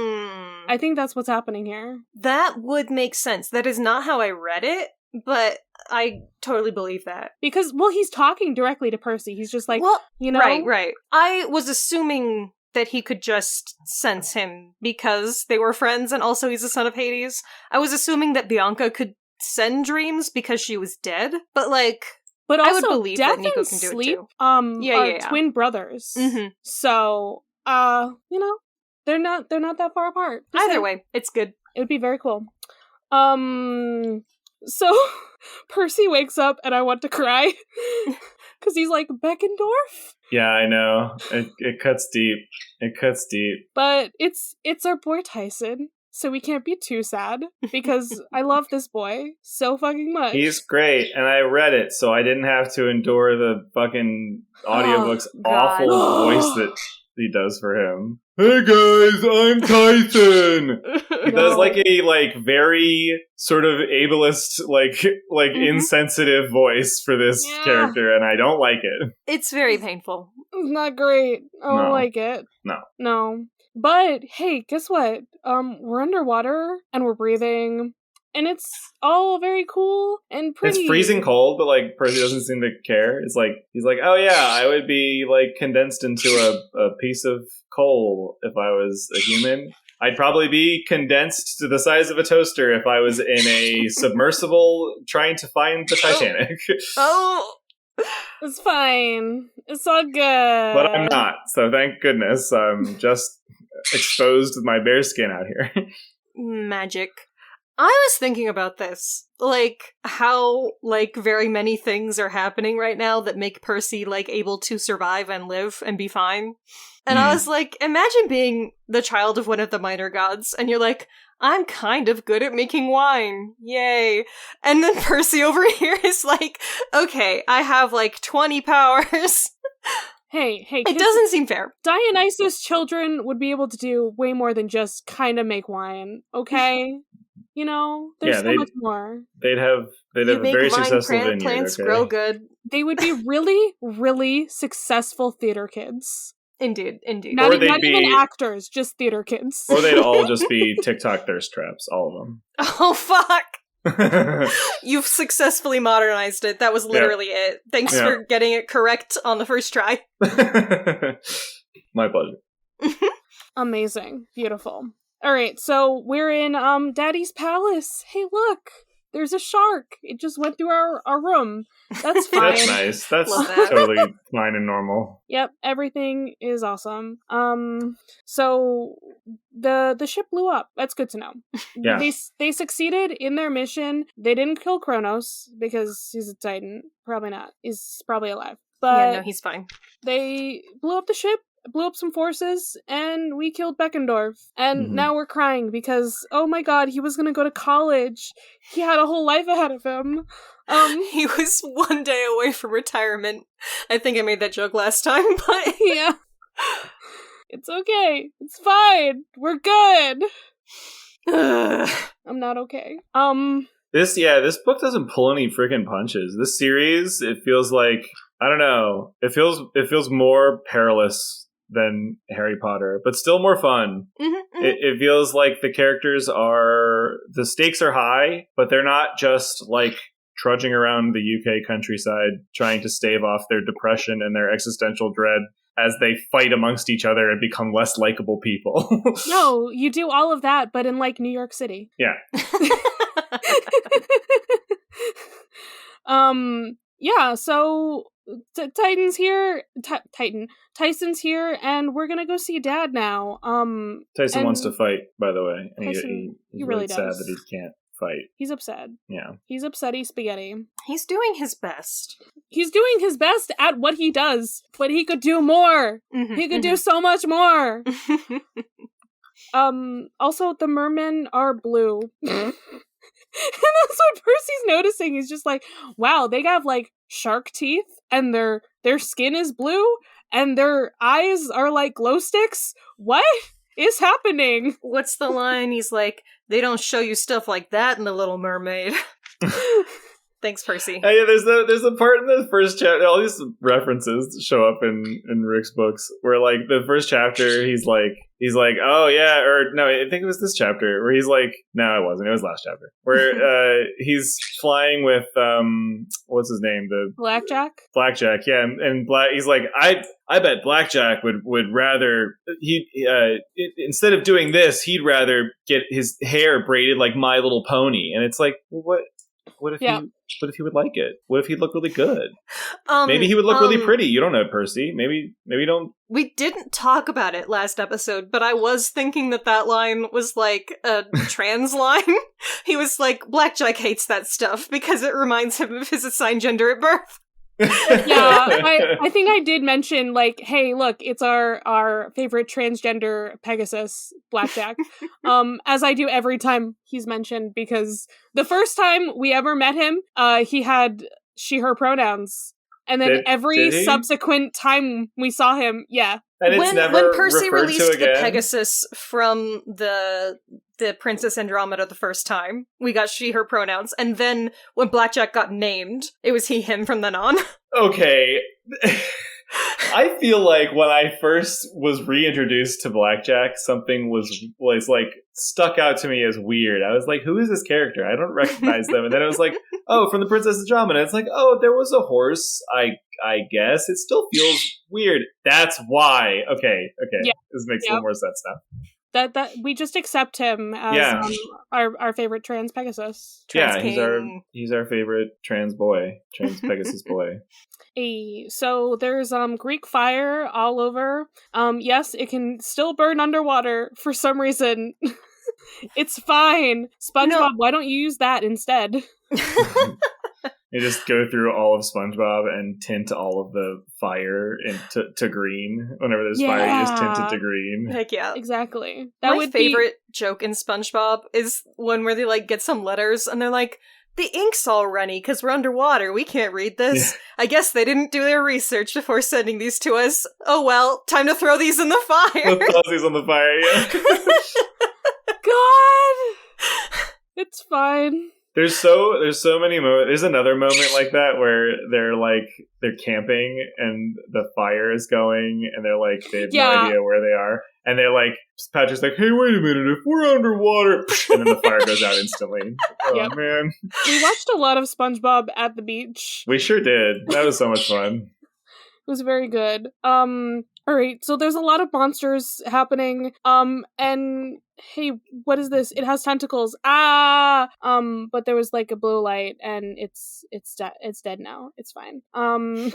I think that's what's happening here. That would make sense. That is not how I read it, but I totally believe that. Because, well, he's talking directly to Percy. He's just like, well, you know? Right. I was assuming that he could just sense him because they were friends and also he's a son of Hades. I was assuming that Bianca could send dreams because she was dead, but like... But also, I would believe Death that Nico and can do Sleep it too. are twin brothers. Mm-hmm. So, they're not that far apart. Either way, it's good. It would be very cool. So Percy wakes up and I want to cry because he's like, Beckendorf? Yeah, I know. It cuts deep. It cuts deep. But it's our boy Tyson, so we can't be too sad because I love this boy so fucking much. He's great, and I read it, so I didn't have to endure the fucking audiobook's awful voice that he does for him. Hey guys, I'm Tyson. He does like a very sort of ableist, insensitive voice for this character, and I don't like it. It's very painful. It's not great. I don't like it. No. But hey, guess what? We're underwater and we're breathing. And it's all very cool and pretty. It's freezing cold, but like Percy doesn't seem to care. It's like he's like, oh yeah, I would be like condensed into a piece of coal if I was a human. I'd probably be condensed to the size of a toaster if I was in a submersible trying to find the Titanic. Oh, it's fine. It's all good. But I'm not. So thank goodness I'm just exposed with my bare skin out here. Magic. I was thinking about this, like, how, like, very many things are happening right now that make Percy, like, able to survive and live and be fine. And I was like, imagine being the child of one of the minor gods, and you're like, I'm kind of good at making wine. Yay. And then Percy over here is like, okay, I have, like, 20 powers. Hey, it doesn't seem fair. Dionysus' children would be able to do way more than just kind of make wine, okay? You know, there's so much more. They'd have a very successful vineyard. Plants grow good. They would be really, really successful theater kids. Indeed. Not even actors, just theater kids. Or they'd all just be TikTok thirst traps, all of them. Oh, fuck! You've successfully modernized it. That was literally it. Thanks for getting it correct on the first try. My pleasure. Amazing. Beautiful. All right, so we're in Daddy's palace. Hey, look, there's a shark. It just went through our room. That's fine. That's nice. That's totally fine and normal. Yep, everything is awesome. So the ship blew up. That's good to know. Yeah. They succeeded in their mission. They didn't kill Kronos because he's a Titan. Probably not. He's probably alive. But yeah, no, he's fine. They blew up the ship. Blew up some forces, and we killed Beckendorf. And now we're crying because, oh my god, he was gonna go to college. He had a whole life ahead of him. He was one day away from retirement. I think I made that joke last time, but... yeah. It's okay. It's fine. We're good. I'm not okay. This book doesn't pull any freaking punches. This series, it feels like, I don't know, it feels more perilous than Harry Potter, but still more fun. It feels like the stakes are high, but they're not just like trudging around the UK countryside trying to stave off their depression and their existential dread as they fight amongst each other and become less likable people. No, you do all of that, but in like New York City. Yeah. So Tyson's here, and we're gonna go see Dad now. Tyson wants to fight, by the way. And Tyson, he's really sad does. that he can't fight. He's upset. Yeah. He's upsetty spaghetti. He's doing his best. He's doing his best at what he does, but he could do more. He could do so much more. Also, the mermen are blue. And that's what Percy's noticing. He's just like, wow, they have like shark teeth and their skin is blue and their eyes are like glow sticks. What is happening? What's the line? He's like, they don't show you stuff like that in The Little Mermaid. Thanks, Percy. Yeah, there's a part in the first chapter, all these references show up in Rick's books, where like the first chapter he's he's like, oh yeah, or no, I think it was this chapter where he's like, no, it wasn't. It was last chapter where he's flying with what's his name, the Blackjack, yeah, and he's like, I bet Blackjack would rather instead of doing this, he'd rather get his hair braided like My Little Pony, and it's like, well, what if he would like it? What if he'd look really good? Maybe he would look really pretty. You don't know, Percy. Maybe don't. We didn't talk about it last episode, but I was thinking that line was like a trans line. He was like, Blackjack hates that stuff because it reminds him of his assigned gender at birth. I think I did mention, like, hey, look, it's our favorite transgender Pegasus, Blackjack, as I do every time he's mentioned, because the first time we ever met him, he had she, her pronouns, and then every subsequent time we saw him, And when Percy released the Pegasus from the Princess Andromeda the first time, we got she, her pronouns. And then when Blackjack got named, it was he, him from then on. Okay. I feel like when I first was reintroduced to Blackjack, something was like stuck out to me as weird. I was like, who is this character? I don't recognize them. And then I was like, oh, from the Princess Andromeda. It's like, oh, there was a horse. I guess it still feels weird. That's why. Okay. Yeah. This makes a little more sense now. That we just accept him as our favorite trans Pegasus. He's our favorite trans Pegasus boy. So there's Greek fire all over. Yes, it can still burn underwater for some reason. It's fine. SpongeBob, why don't you use that instead? You just go through all of SpongeBob and tint all of the fire to green. Whenever there's fire, you just tint it to green. Heck yeah. Exactly. My favorite joke in SpongeBob is one where they like get some letters and they're like, the ink's all runny because we're underwater. We can't read this. Yeah. I guess they didn't do their research before sending these to us. Oh well, time to throw these in the fire. Let's toss these on the fire, yeah. God! It's fine. There's so many moments. There's another moment like that where they're camping and the fire is going and they're like, they have no idea where they are. And they're like, Patrick's like, hey, wait a minute, if we're underwater, and then the fire goes out instantly. Oh, man. We watched a lot of SpongeBob at the beach. We sure did. That was so much fun. It was very good. Alright, so there's a lot of monsters happening, and hey, what is this? It has tentacles. But there was like a blue light, and it's dead now. It's fine. The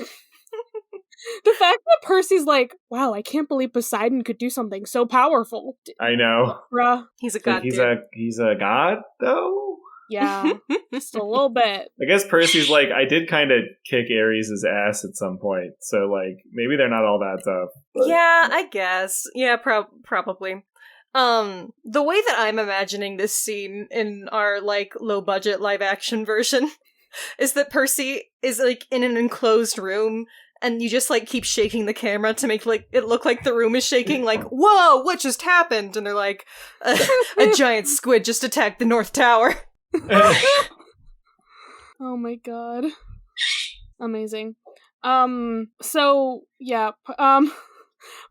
fact that Percy's like, wow, I can't believe Poseidon could do something so powerful. I know. Bruh. He's a god. He's a god, though? Yeah, just a little bit. I guess Percy's like, I did kind of kick Ares' ass at some point, so like, maybe they're not all that tough. But... Yeah, I guess. Yeah, probably. The way that I'm imagining this scene in our, like, low-budget live-action version is that Percy is, like, in an enclosed room, and you just, like, keep shaking the camera to make, like, it look like the room is shaking, like, whoa, what just happened? And they're like, a giant squid just attacked the North Tower. Oh my god. Amazing. So, yeah,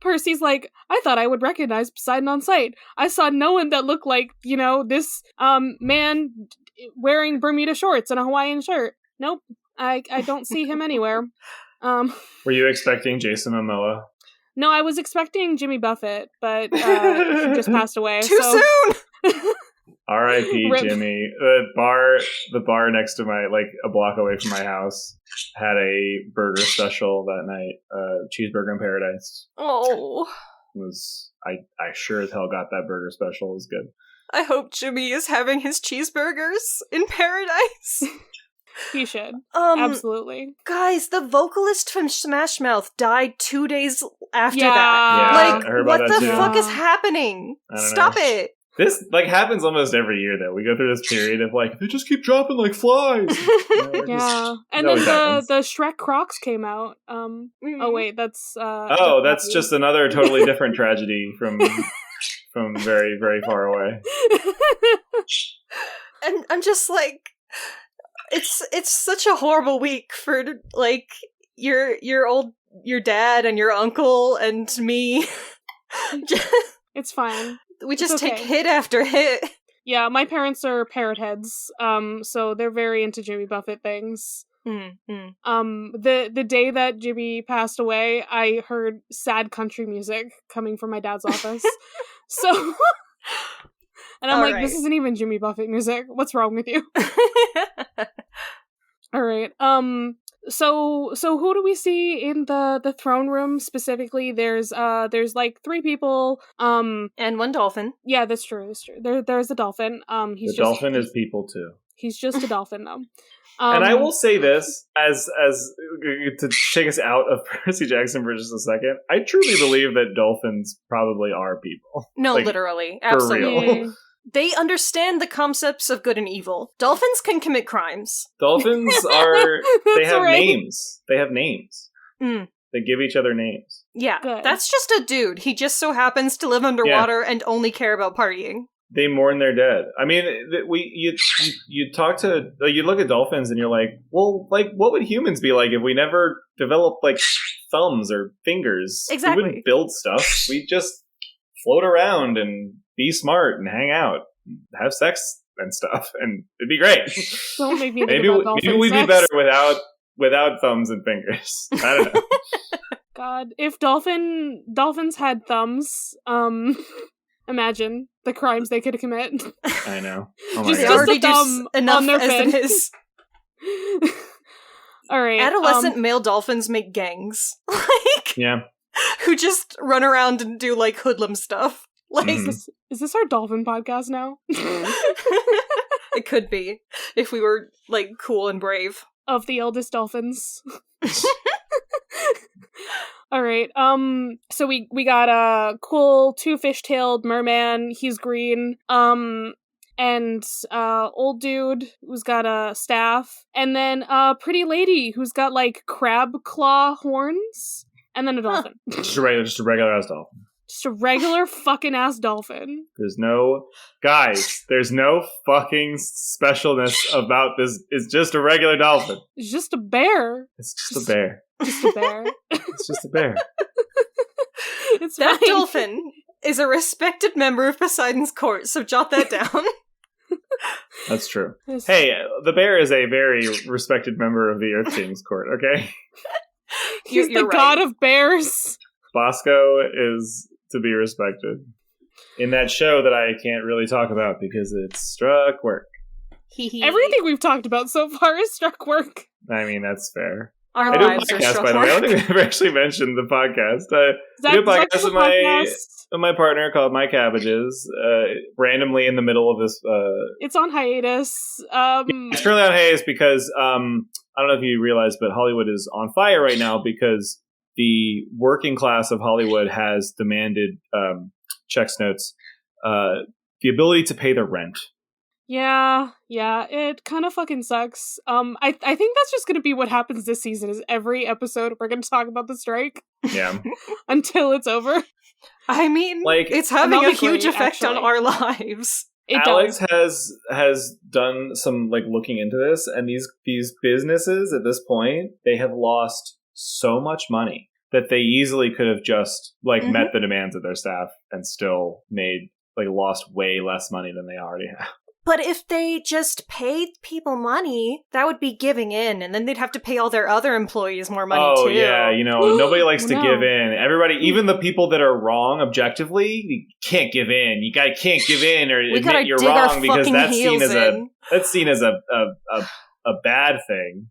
Percy's like, I thought I would recognize Poseidon on sight. I saw no one that looked like, this, man wearing Bermuda shorts and a Hawaiian shirt. Nope. I don't see him anywhere. Were you expecting Jason Momoa? No, I was expecting Jimmy Buffett, but, he just passed away. Too soon! R.I.P. Jimmy. The bar next to a block away from my house had a burger special that night. Cheeseburger in Paradise. Oh. I sure as hell got that burger special. It was good. I hope Jimmy is having his cheeseburgers in paradise. He should. Absolutely. Guys, the vocalist from Smash Mouth died 2 days after that. Yeah, what the fuck is happening? Stop it. This happens almost every year though. We go through this period of they just keep dropping like flies. Yeah. And then the Shrek Crocs came out. Oh wait, that's that's just another totally different tragedy from very, very far away. And I'm just like, it's such a horrible week for your dad and your uncle and me. It's fine. We just It's okay. take hit after hit. Yeah, my parents are parrot heads, so they're very into Jimmy Buffett things. The day that Jimmy passed away, I heard sad country music coming from my dad's office. So, and I'm like, this isn't even Jimmy Buffett music. What's wrong with you? All right. So who do we see in the throne room specifically? There's like 3 people. And one dolphin. Yeah, that's true. There's a dolphin. The dolphin is people too. He's just a dolphin though. And I will say this as to take us out of Percy Jackson for just a second. I truly believe that dolphins probably are people. No, like, literally, absolutely. Real. They understand the concepts of good and evil. Dolphins can commit crimes. Dolphins they have names. They have names. They give each other names. Yeah, that's just a dude. He just so happens to live underwater and only care about partying. They mourn their dead. I mean, you talk to, you look at dolphins and you're like, well, like, what would humans be like if we never developed like thumbs or fingers? Exactly. We wouldn't build stuff. We'd just float around and be smart and hang out, and have sex and stuff, and it'd be great. Don't make me think maybe about maybe we'd be better without thumbs and fingers. I don't know. God, if dolphins had thumbs, imagine the crimes they could commit. I know. Oh my just God. already do enough on their as fin. it is. All right. Adolescent male dolphins make gangs. Like, yeah. Who just run around and do like hoodlum stuff. Like, is this our dolphin podcast now? It could be if we were like cool and brave. Of the eldest dolphins. All right. So we got a cool 2-fish-tailed merman. He's green. And old dude who's got a staff, and then a pretty lady who's got like crab claw horns, and then a dolphin. Just a regular ass dolphin. Just a regular fucking ass dolphin. There's no fucking specialness about this. It's just a regular dolphin. It's just a bear. It's just a bear. Just a bear. It's just a bear. It's that fine. Dolphin is a respected member of Poseidon's court, so jot that down. That's true. Hey, the bear is a very respected member of the Earth King's court, okay? He's the god of bears. Bosco is to be respected. In that show that I can't really talk about because it's struck work. Everything we've talked about so far is struck work. I mean, that's fair. Our I do a lives are podcast, struck by the way. work. I don't think we've ever actually mentioned the podcast. I do a podcast with my partner called My Cabbages, randomly in the middle of this. It's on hiatus. It's currently on hiatus because I don't know if you realize, but Hollywood is on fire right now because the working class of Hollywood has demanded checks notes, the ability to pay their rent. Yeah, it kind of fucking sucks. I think that's just gonna be what happens this season. Is every episode we're gonna talk about the strike. Yeah, until it's over. I mean, like, it's having a huge effect on our lives. Alex has done some like looking into this, and these businesses at this point, they have lost so much money that they easily could have just like met the demands of their staff and still made like lost way less money than they already have. But if they just paid people money, that would be giving in, and then they'd have to pay all their other employees more money too. Oh yeah, nobody likes to give in. Everybody, even the people that are wrong objectively, you can't give in. You can't give in or admit you're wrong because that's seen as a bad thing.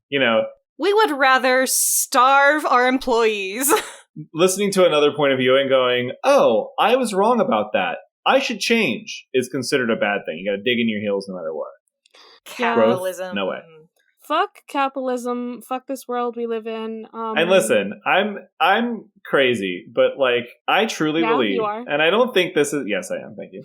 We would rather starve our employees. Listening to another point of view and going, "Oh, I was wrong about that. I should change," is considered a bad thing. You gotta dig in your heels no matter what. Capitalism. Growth? No way. Fuck capitalism. Fuck this world we live in. And listen, I'm crazy, but like I truly believe, you are. And I don't think this is. Yes, I am. Thank you.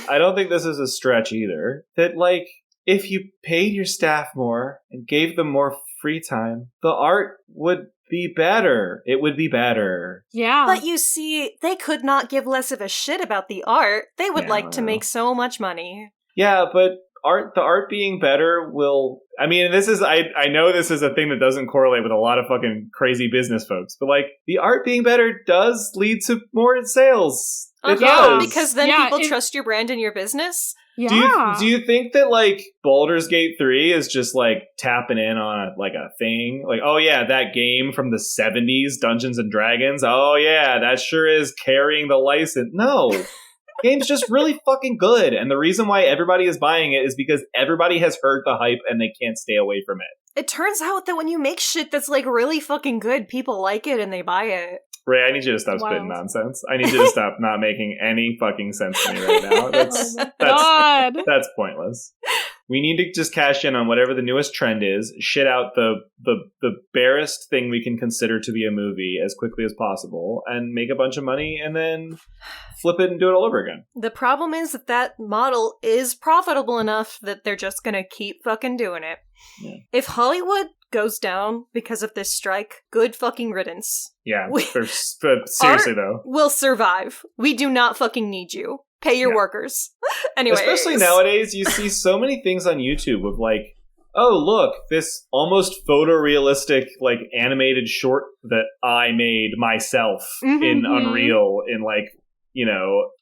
I don't think this is a stretch either. That like if you paid your staff more and gave them more free time, the art would be better. It would be better. Yeah. But you see, they could not give less of a shit about the art. They would like to make so much money. Yeah, but the art being better will... I mean, this is... I know this is a thing that doesn't correlate with a lot of fucking crazy business folks, but like, the art being better does lead to more sales. It does. Because then people trust your brand and your business. Yeah. Do you think that, like, Baldur's Gate 3 is just, like, tapping in on, a thing? Like, oh, yeah, that game from the 70s, Dungeons and Dragons? Oh, yeah, that sure is carrying the license. No. Game's just really fucking good. And the reason why everybody is buying it is because everybody has heard the hype and they can't stay away from it. It turns out that when you make shit that's, like, really fucking good, people like it and they buy it. Raye, I need you to stop spitting nonsense. I need you to stop not making any fucking sense to me right now. That's pointless. We need to just cash in on whatever the newest trend is, shit out the barest thing we can consider to be a movie as quickly as possible, and make a bunch of money, and then flip it and do it all over again. The problem is that model is profitable enough that they're just gonna keep fucking doing it. Yeah. If Hollywood goes down because of this strike, good fucking riddance. Yeah, seriously though. We'll survive. We do not fucking need you. Pay your workers. Anyway, especially nowadays, you see so many things on YouTube of like, oh look, this almost photorealistic like animated short that I made myself in Unreal in like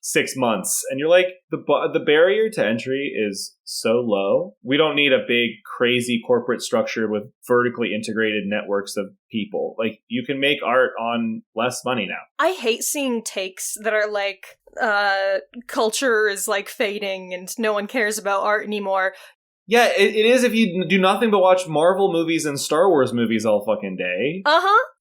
6 months, and you're like, the barrier to entry is so low. We don't need a big crazy corporate structure with vertically integrated networks of people. Like, you can make art on less money now. I hate seeing takes that are like, culture is like fading and no one cares about art anymore. Yeah, it is if you do nothing but watch Marvel movies and Star Wars movies all fucking day.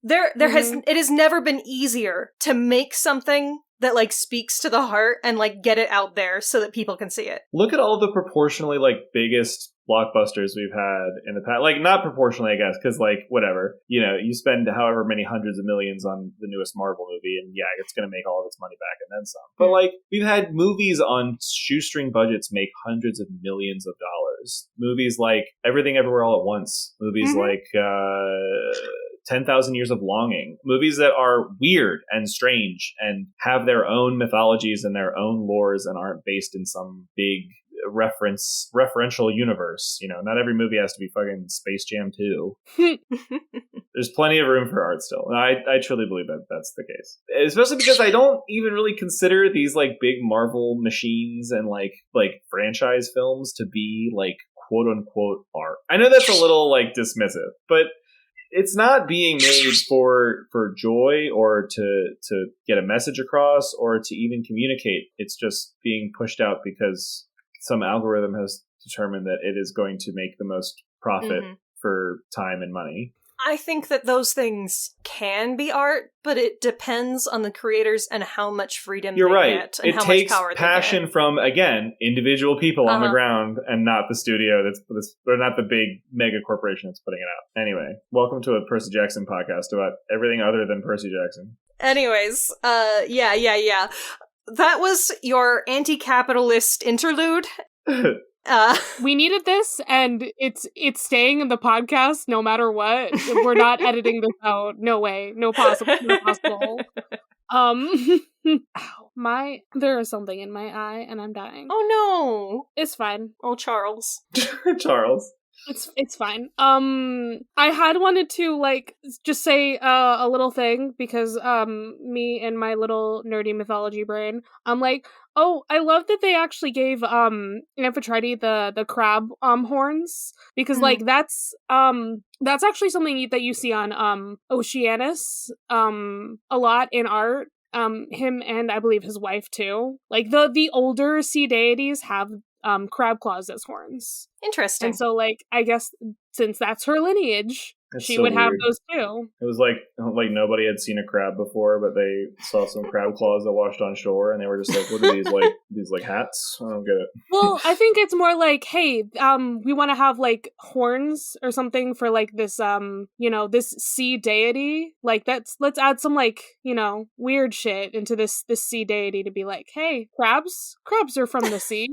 It has never been easier to make something that like speaks to the heart and like get it out there so that people can see it. Look at all the proportionally like biggest blockbusters we've had in the past. Like, not proportionally, I guess, because like whatever, you spend however many hundreds of millions on the newest Marvel movie, and yeah, it's going to make all of its money back and then some. But like, we've had movies on shoestring budgets make hundreds of millions of dollars. Movies like Everything Everywhere All at Once. Movies like 10,000 Years of Longing. Movies that are weird and strange and have their own mythologies and their own lores and aren't based in some big referential universe. Not every movie has to be fucking Space Jam 2. There's plenty of room for art still. And I truly believe that that's the case. Especially because I don't even really consider these like big Marvel machines and like franchise films to be like quote unquote art. I know that's a little like dismissive, but it's not being made for joy or to get a message across or to even communicate. It's just being pushed out because some algorithm has determined that it is going to make the most profit for time and money. I think that those things can be art, but it depends on the creators and how much freedom they get and how much power they get. It takes passion from, again, individual people on the ground and not the studio or not the big mega corporation that's putting it out. Anyway, welcome to a Percy Jackson podcast about everything other than Percy Jackson. Anyways, yeah. That was your anti-capitalist interlude. We needed this, and it's staying in the podcast no matter what. We're not editing this out. No way. No possible. There is something in my eye, and I'm dying. Oh no! It's fine. Oh, Charles. Charles. It's fine. I had wanted to like just say a little thing because me and my little nerdy mythology brain, I'm like, oh, I love that they actually gave Amphitrite the crab horns, because like that's actually something that you see on Oceanus a lot in art. Him and I believe his wife too. Like the older sea deities have crab claws as horns. Interesting. And so like I guess since that's her lineage, she would have those too. It was like nobody had seen a crab before, but they saw some crab claws that washed on shore, and they were just like, "What are these like? These like hats? I don't get it." Well, I think it's more like, "Hey, we want to have like horns or something for like this, this sea deity. Like let's add some like weird shit into this sea deity to be like, hey, crabs are from the sea."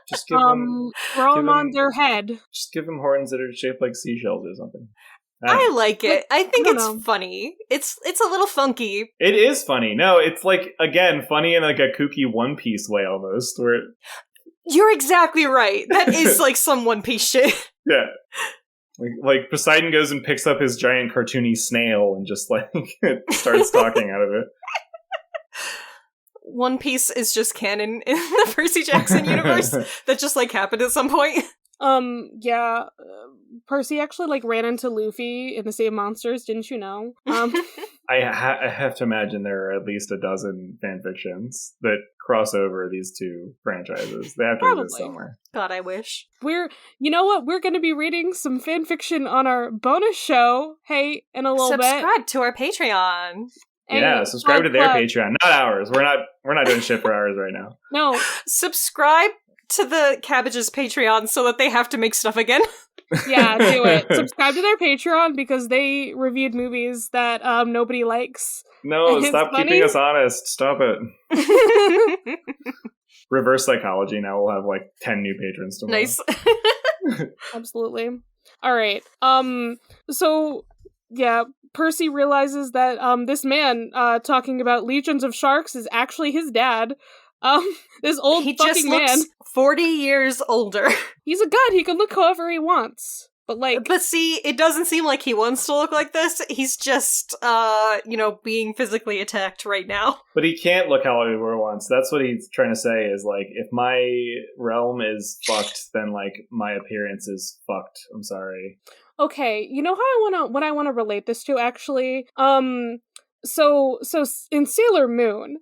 Just give them, throw them on their head. Just give them horns that are shaped like seashells or something. I like it. I think it's funny. It's a little funky. It is funny. No, it's like, again, funny in like a kooky One Piece way almost. Where you're exactly right. That is like some One Piece shit. Yeah. Like Poseidon goes and picks up his giant cartoony snail and just like starts talking out of it. One Piece is just canon in the Percy Jackson universe that just, like, happened at some point. Yeah, Percy actually, like, ran into Luffy in the same monsters, didn't you know? I have to imagine there are at least a dozen fanfictions that cross over these two franchises. They have to exist somewhere. God, I wish. You know what? We're going to be reading some fanfiction on our bonus show, hey, in a little bit. Subscribe to our Patreon. Yeah, subscribe to their Patreon, not ours. We're not doing shit for ours right now. No. Subscribe to the Cabbages Patreon so that they have to make stuff again. Yeah, do it. Subscribe to their Patreon because they reviewed movies that nobody likes. No, stop keeping us honest. Stop it. Reverse psychology. Now we'll have like 10 new patrons tomorrow. Nice. Absolutely. All right. So yeah, Percy realizes that this man talking about legions of sharks is actually his dad. This old fucking man. He just looks 40 years older. He's a god. He can look however he wants. But see, it doesn't seem like he wants to look like this. He's just, being physically attacked right now. But he can't look how he wants. That's what he's trying to say is, like, if my realm is fucked, then, like, my appearance is fucked. I'm sorry. Okay, you know what I want to relate this to, actually? So in Sailor Moon,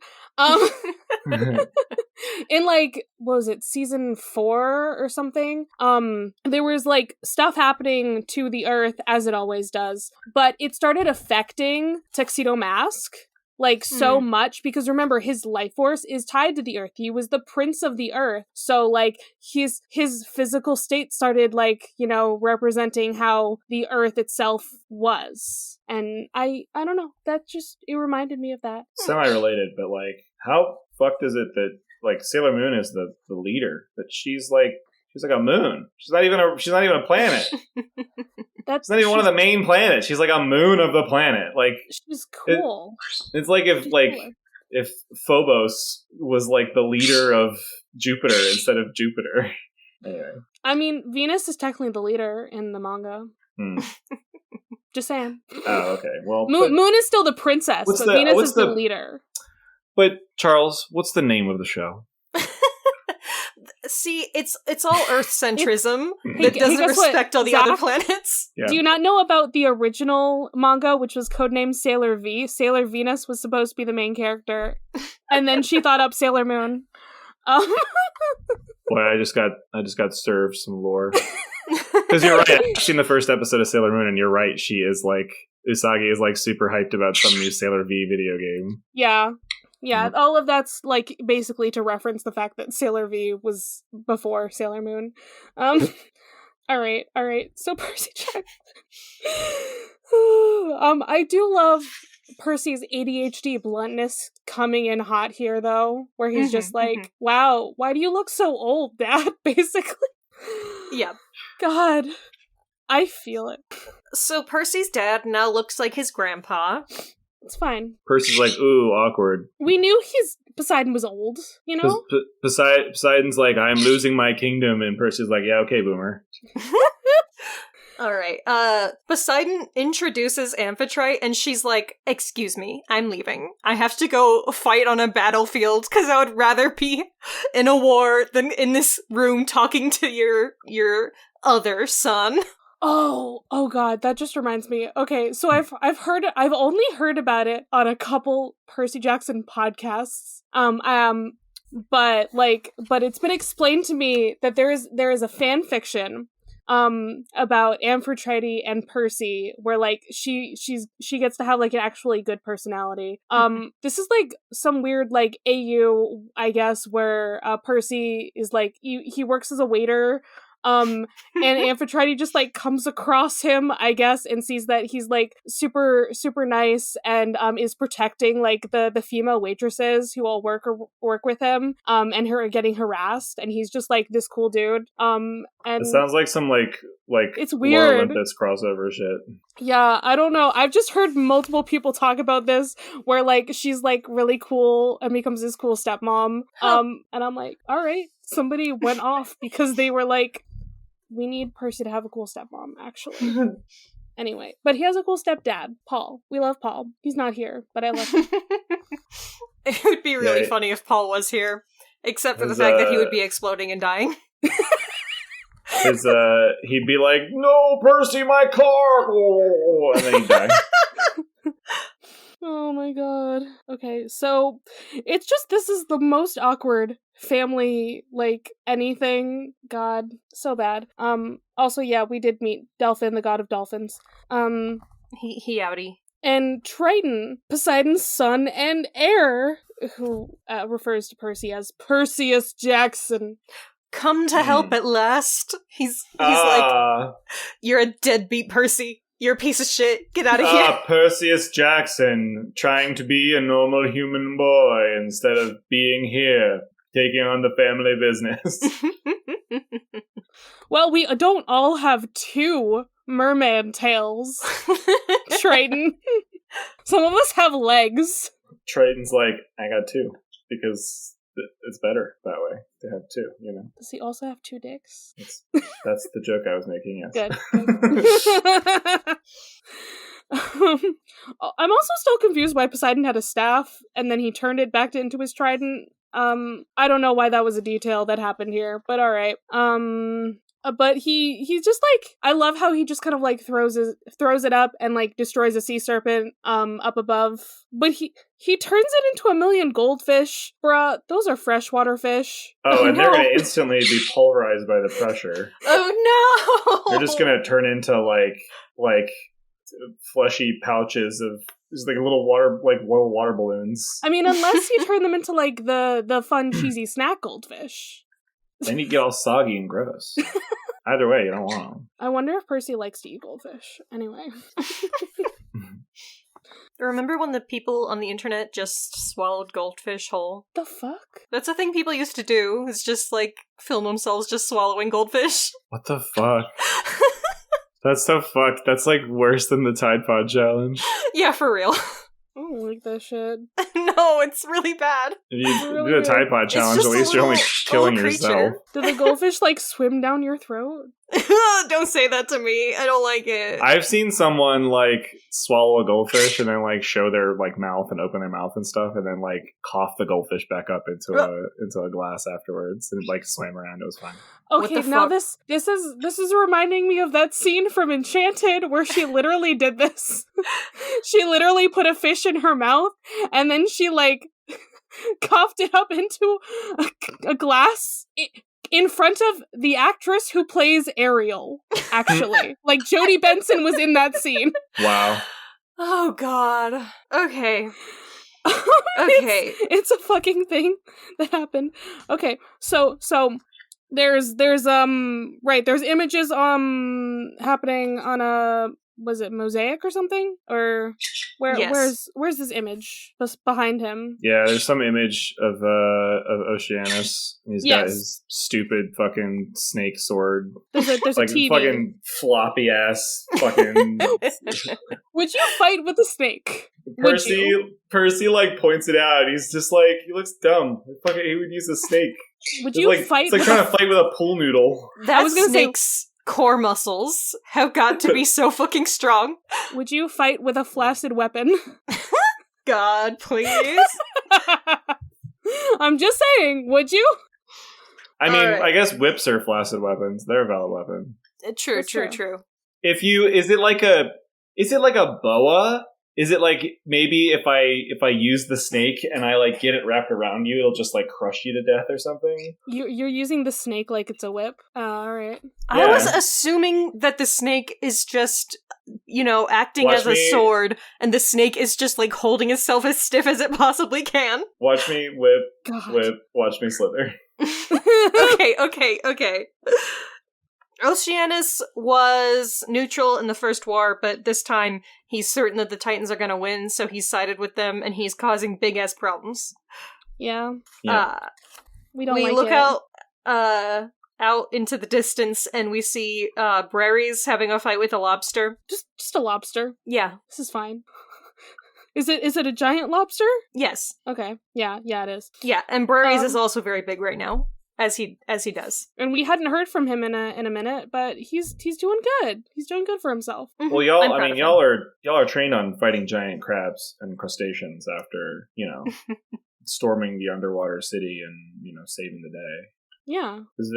in, like, what was it, season 4 or something? There was, like, stuff happening to the Earth, as it always does, but it started affecting Tuxedo Mask, like, so much, because remember, his life force is tied to the Earth. He was the prince of the Earth, so, like, his physical state started, like, representing how the Earth itself was. And I don't know, it reminded me of that. Semi-related, but, like, how fucked is it that, like, Sailor Moon is the leader, but she's like a moon. She's not even a planet. She's not even one of the main planets. She's like a moon of the planet. Like, she's cool. It's like if Phobos was like the leader of Jupiter instead of Jupiter. Anyway. I mean, Venus is technically the leader in the manga. Just saying. Oh, okay. Well, Moon is still the princess, but Venus is the leader. But Charles, what's the name of the show? See, it's all Earth centrism that doesn't respect all the other planets. Yeah. Do you not know about the original manga, which was codenamed Sailor V? Sailor Venus was supposed to be the main character, and then she thought up Sailor Moon. Boy, I just got served some lore. Because you're right. I've seen the first episode of Sailor Moon, and you're right. She is like Usagi is like super hyped about some new Sailor V video game. Yeah, all of that's, like, basically to reference the fact that Sailor V was before Sailor Moon. All right. So Percy Jackson. I do love Percy's ADHD bluntness coming in hot here, though, where he's just like, wow, why do you look so old, Dad? Basically. Yeah. God. I feel it. So Percy's dad now looks like his grandpa. It's fine. Percy's like, ooh, awkward. We knew Poseidon was old, you know? Poseidon's like, I'm losing my kingdom, and Percy's like, yeah, okay, boomer. Alright, Poseidon introduces Amphitrite, and she's like, excuse me, I'm leaving. I have to go fight on a battlefield, because I would rather be in a war than in this room talking to your other son. Oh God, that just reminds me. Okay, so I've only heard about it on a couple Percy Jackson podcasts. But it's been explained to me that there is a fan fiction about Amphitrite and Percy where, like, she gets to have, like, an actually good personality. This is like some weird, like, AU, I guess, where Percy is like he works as a waiter. And Amphitrite just, like, comes across him, I guess, and sees that he's, like, super, super nice and is protecting, like, the female waitresses who all work with him, and are getting harassed, and he's just, like, this cool dude. And it sounds like some, like it's weird Olympus crossover shit. Yeah, I don't know. I've just heard multiple people talk about this where, like, she's, like, really cool and becomes this cool stepmom. And I'm like, all right, somebody went off because they were like, we need Percy to have a cool stepmom, actually. Anyway, but he has a cool stepdad, Paul. We love Paul. He's not here, but I love him. It would be really funny if Paul was here, except for the fact that he would be exploding and dying. He'd be like, "No, Percy, my car!" Oh, and then he'd die. Oh my god. Okay, so it's just, this is the most awkward family, like, anything. God, so bad. Also, yeah, we did meet Delphin, the god of dolphins. He outie. And Triton, Poseidon's son and heir, who refers to Percy as Perseus Jackson. Come to help at last. He's like, you're a deadbeat, Percy. You're a piece of shit. Get out of here. Perseus Jackson, trying to be a normal human boy instead of being here, taking on the family business. Well, we don't all have two merman tails, Triton. Some of us have legs. Triton's like, I got two, because it's better that way to have two, you know? Does he also have two dicks? That's the joke I was making, yes. Good. I'm also still confused why Poseidon had a staff, and then he turned it back into his trident. I don't know why that was a detail that happened here, but alright. But he's just like, I love how he just kind of like throws it up and like destroys a sea serpent up above. But he turns it into a million goldfish. Bruh, those are freshwater fish. Oh, and they're gonna instantly be pulverized by the pressure. Oh no! They're just gonna turn into like fleshy pouches of just like little water balloons. I mean, unless you turn them into like the fun cheesy snack goldfish. Then you get all soggy and gross. Either way, you don't want them. I wonder if Percy likes to eat goldfish. Anyway. Remember when the people on the internet just swallowed goldfish whole? The fuck? That's a thing people used to do, is just like film themselves just swallowing goldfish. What the fuck? That's so fucked. That's like worse than the Tide Pod challenge. Yeah, for real. I don't like that shit. No, it's really bad. If you do a Tide Pod challenge, at least you're only killing yourself. Do the goldfish like swim down your throat? Don't say that to me. I don't like it. I've seen someone like swallow a goldfish and then like show their like mouth and open their mouth and stuff, and then like cough the goldfish back up into a glass afterwards and like swam around. It was fine. Okay, now this is reminding me of that scene from Enchanted where she literally did this. She literally put a fish in her mouth and then she like coughed it up into a glass in front of the actress who plays Ariel, actually. Like, Jodie Benson was in that scene. Wow. Oh, God. Okay. Okay. It's a fucking thing that happened. Okay, so there's images happening on a, was it mosaic or something? Or where's this image behind him? Yeah, there's some image of Oceanus. He's got his stupid fucking snake sword. There's like a TV. Fucking floppy ass fucking. Would you fight with a snake? Percy like points it out. He's just like, he looks dumb. He would use a snake. Would you fight? It's like trying to fight with a pool noodle. That snake's core muscles have got to be so fucking strong. Would you fight with a flaccid weapon? God, please. I'm just saying, would you? I mean, I guess whips are flaccid weapons. They're a valid weapon. True. Is it like a boa? Is it like maybe if I use the snake and I like get it wrapped around you, it'll just like crush you to death or something? You're using the snake like it's a whip. All right. Yeah. I was assuming that the snake is just, acting as a sword, and the snake is just like holding itself as stiff as it possibly can. Watch me whip. Watch me slither. Okay. Oceanus was neutral in the first war, but this time he's certain that the Titans are going to win, so he's sided with them, and he's causing big-ass problems. Yeah. We look out into the distance, and we see Brary's having a fight with a lobster. Just a lobster. Yeah. This is fine. Is it a giant lobster? Yes. Okay. Yeah, it is. Yeah, and Brary's is also very big right now. As he does. And we hadn't heard from him in a minute, but he's doing good. He's doing good for himself. Well, y'all are trained on fighting giant crabs and crustaceans after, storming the underwater city and, you know, saving the day. Yeah. This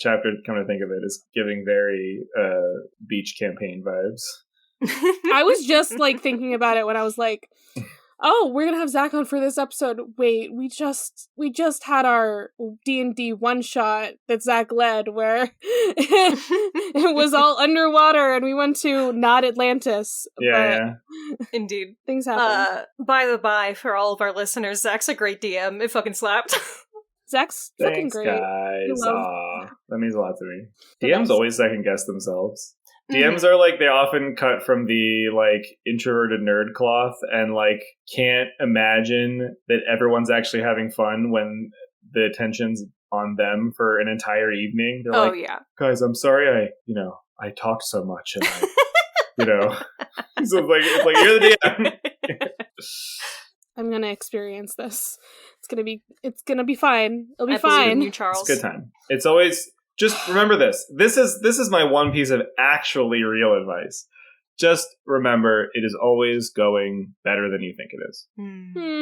chapter, come to think of it, is giving very beach campaign vibes. I was just like thinking about it when I was like, oh, we're gonna have Zach on for this episode. Wait, we just had our D&D one shot that Zach led where it was all underwater and we went to not Atlantis. Yeah. Indeed. Things happen. By the by, for all of our listeners, Zach's a great DM. It fucking slapped. Zach's fucking great. Guys. Aw, that means a lot to me. The DMs best. always second guess themselves. DMs are like, they often cut from the like introverted nerd cloth and like can't imagine that everyone's actually having fun when the attention's on them for an entire evening. They're guys, I'm sorry I talked so much and I, so it's like you're the DM. I'm gonna experience this. It's gonna be fine. It'll be I fine. believe in you, Charles. It's a good time. It's always just remember this. This is my one piece of actually real advice. Just remember, it is always going better than you think it is.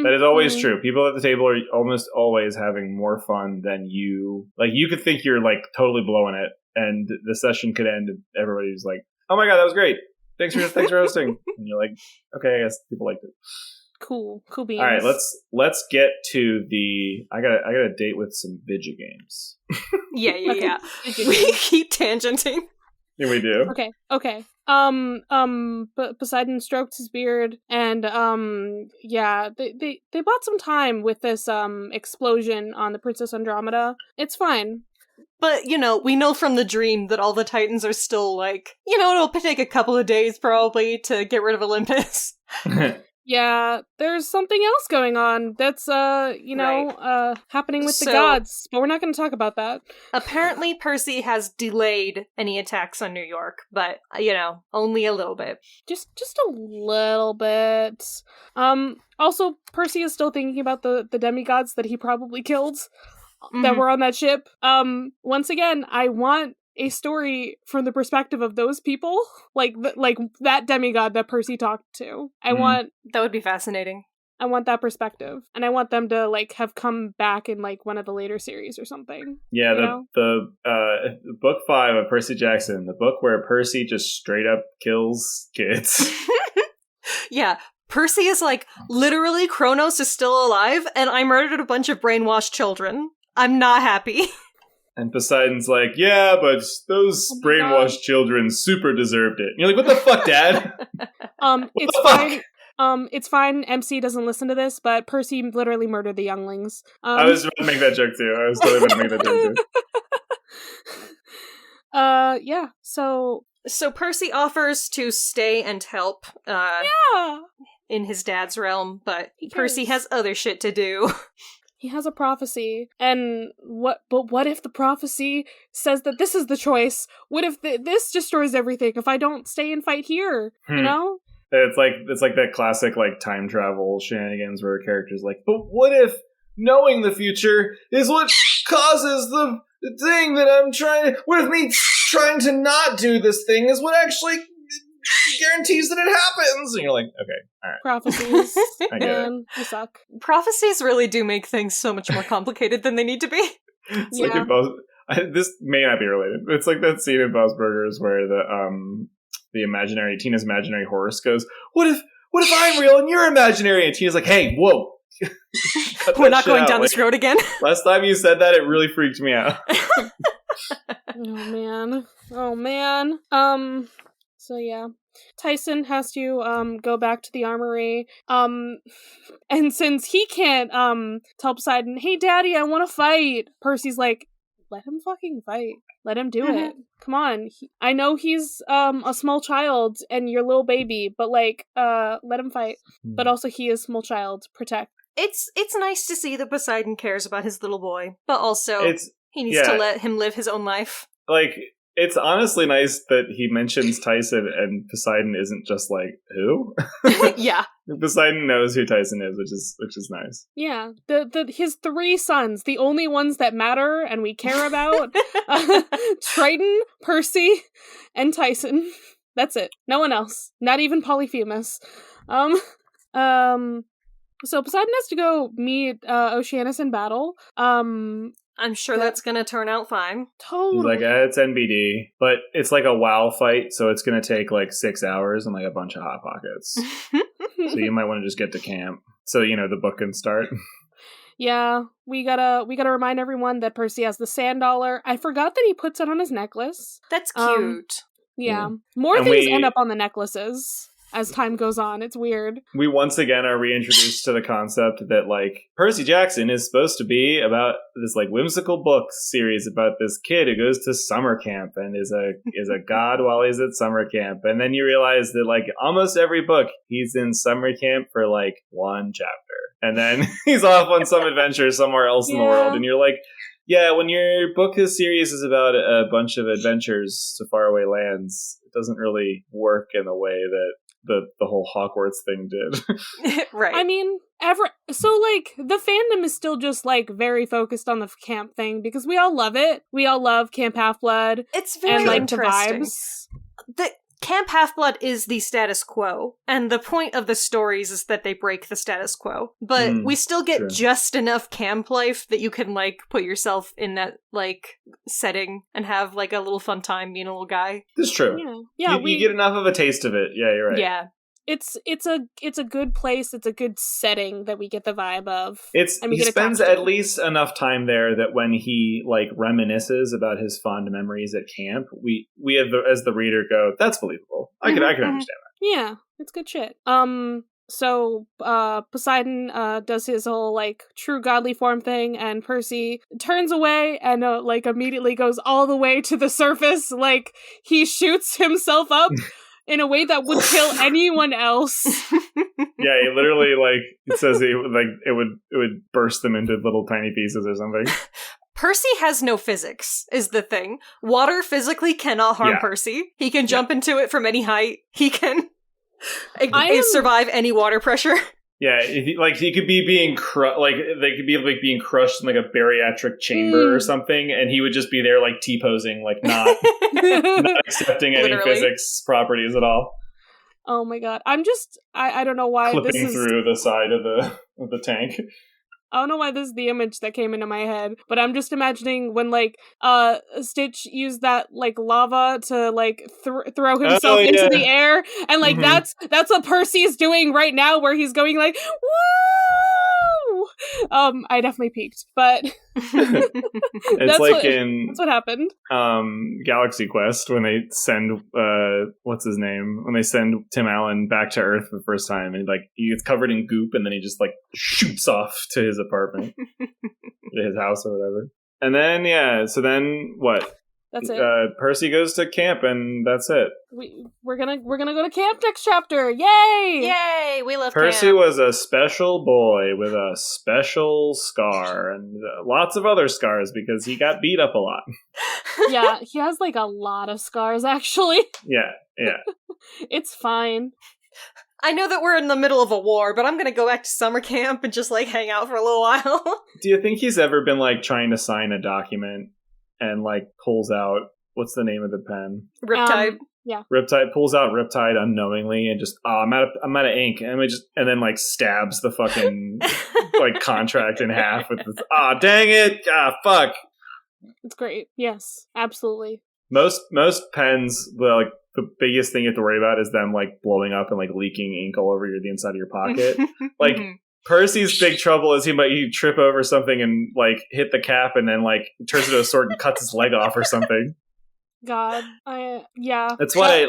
That is always true. People at the table are almost always having more fun than you. Like, you could think you're like totally blowing it, and the session could end, and everybody's like, "Oh my god, that was great! Thanks for hosting." And you're like, "Okay, I guess people liked it." Cool beans. All right, let's get to the. I got a date with some video games. Yeah. We keep tangenting. Yeah, we do. Okay. But Poseidon stroked his beard, and they bought some time with this explosion on the Princess Andromeda. It's fine. But, we know from the dream that all the Titans are still like, it'll take a couple of days probably to get rid of Olympus. Yeah, there's something else going on that's, happening with the gods, but we're not going to talk about that. Apparently Percy has delayed any attacks on New York, but, only a little bit. Just a little bit. Also, Percy is still thinking about the demigods that he probably killed that were on that ship. Once again, I want a story from the perspective of those people, like that demigod that Percy talked to. That would be fascinating. I want that perspective, and I want them to like have come back in like one of the later series or something. Yeah, the book 5 of Percy Jackson, the book where Percy just straight up kills kids. Yeah. Percy is like, literally, Kronos is still alive, and I murdered a bunch of brainwashed children. I'm not happy. And Poseidon's like, yeah, but those brainwashed children super deserved it. And you're like, what the fuck, Dad? It's fine. It's fine. MC doesn't listen to this, but Percy literally murdered the younglings. I was about to make that joke too. I was totally going to make that joke too. Yeah. So Percy offers to stay and help. In his dad's realm, but Percy has other shit to do. He has a prophecy, and what if the prophecy says that this is the choice? What if this destroys everything if I don't stay and fight here? You know? It's like that classic like time travel shenanigans where a character's like, but what if knowing the future is what causes the thing that I'm trying to... What if me trying to not do this thing is what actually guarantees that it happens? And you're like, okay, all right. Prophecies. I get it. They suck. Prophecies really do make things so much more complicated than they need to be. It's like in this may not be related, but it's like that scene in Bob's Burgers where Tina's imaginary horse goes, What if I'm real and you're imaginary? And Tina's like, hey, whoa. We're not going down this road again. Last time you said that, it really freaked me out. Oh man. So yeah, Tyson has to go back to the armory. And since he can't tell Poseidon, "Hey, Daddy, I want to fight," Percy's like, "Let him fucking fight. Let him do it. Come on. I know he's a small child and your little baby, but like, let him fight. But also, he is small child. Protect." It's nice to see that Poseidon cares about his little boy, but also he needs to let him live his own life. Like, it's honestly nice that he mentions Tyson and Poseidon isn't just like, who? Yeah. Poseidon knows who Tyson is, which is nice. Yeah. His 3 sons, the only ones that matter and we care about, Triton, Percy, and Tyson. That's it. No one else. Not even Polyphemus. So Poseidon has to go meet Oceanus in battle. I'm sure that's gonna turn out fine. Totally. He's like, it's NBD, but it's like a WoW fight, so it's gonna take like 6 hours and like a bunch of Hot Pockets. So you might want to just get to camp, so the book can start. Yeah, we gotta remind everyone that Percy has the sand dollar. I forgot that he puts it on his necklace. That's cute. Yeah. More And things end up on the necklaces as time goes on. It's weird. We once again are reintroduced to the concept that like Percy Jackson is supposed to be about this like whimsical book series about this kid who goes to summer camp and is a god while he's at summer camp. And then you realize that like almost every book he's in summer camp for like one chapter. And then he's off on some adventure somewhere else in the world. And you're like, yeah, when your book series is about a bunch of adventures to faraway lands, it doesn't really work in the way that the whole Hogwarts thing did. Right. I mean, so like the fandom is still just like very focused on the camp thing because we all love it. We all love Camp Half-Blood. It's very and like interesting. the vibes. The Camp Half-Blood is the status quo, and the point of the stories is that they break the status quo. But we still get just enough camp life that you can like put yourself in that like setting and have like a little fun time being a little guy. It's true. Yeah. You get enough of a taste of it. Yeah, you're right. Yeah. It's a good place. It's a good setting that we get the vibe of. He spends at least enough time there that when he like reminisces about his fond memories at camp, we have as the reader go, that's believable. I can understand that. Yeah, it's good shit. So Poseidon does his whole like true godly form thing, and Percy turns away and like immediately goes all the way to the surface. Like he shoots himself up. In a way that would kill anyone else. Yeah, he literally it says it would burst them into little tiny pieces or something. Percy has no physics, is the thing. Water physically cannot harm Percy. He can jump into it from any height. He can survive any water pressure. Yeah, he could be being they could be like being crushed in like a bariatric chamber or something, and he would just be there like T-posing, like not accepting any physics properties at all. Oh my god, I don't know why clipping through the side of the tank. I don't know why this is the image that came into my head, but I'm just imagining when like Stitch used that like lava to like throw himself into the air, and like that's what Percy is doing right now, where he's going like woo. I definitely peaked, but it's that's what happened. Galaxy Quest when they send what's his name when they send Tim Allen back to Earth for the first time, and like he gets covered in goop, and then he just like shoots off to his apartment, to his house or whatever. And then so then what? That's it. Percy goes to camp, and that's it. We're gonna go to camp next chapter. Yay! Yay! We love Percy camp. was a special boy with a special scar and lots of other scars because he got beat up a lot. Yeah, he has like a lot of scars actually. Yeah. It's fine. I know that we're in the middle of a war, but I'm gonna go back to summer camp and just like hang out for a little while. Do you think he's ever been like trying to sign a document and like pulls out, what's the name of the pen? Riptide. Yeah. Riptide pulls out Riptide unknowingly and just I'm out of ink, and then like stabs the fucking like contract in half with this, dang it, fuck. It's great. Yes, absolutely. Most pens, like the biggest thing you have to worry about is them like blowing up and like leaking ink all over the inside of your pocket. Like Percy's big trouble is he trip over something and like hit the cap and then like turns into a sword and cuts his leg off or something. God, That's why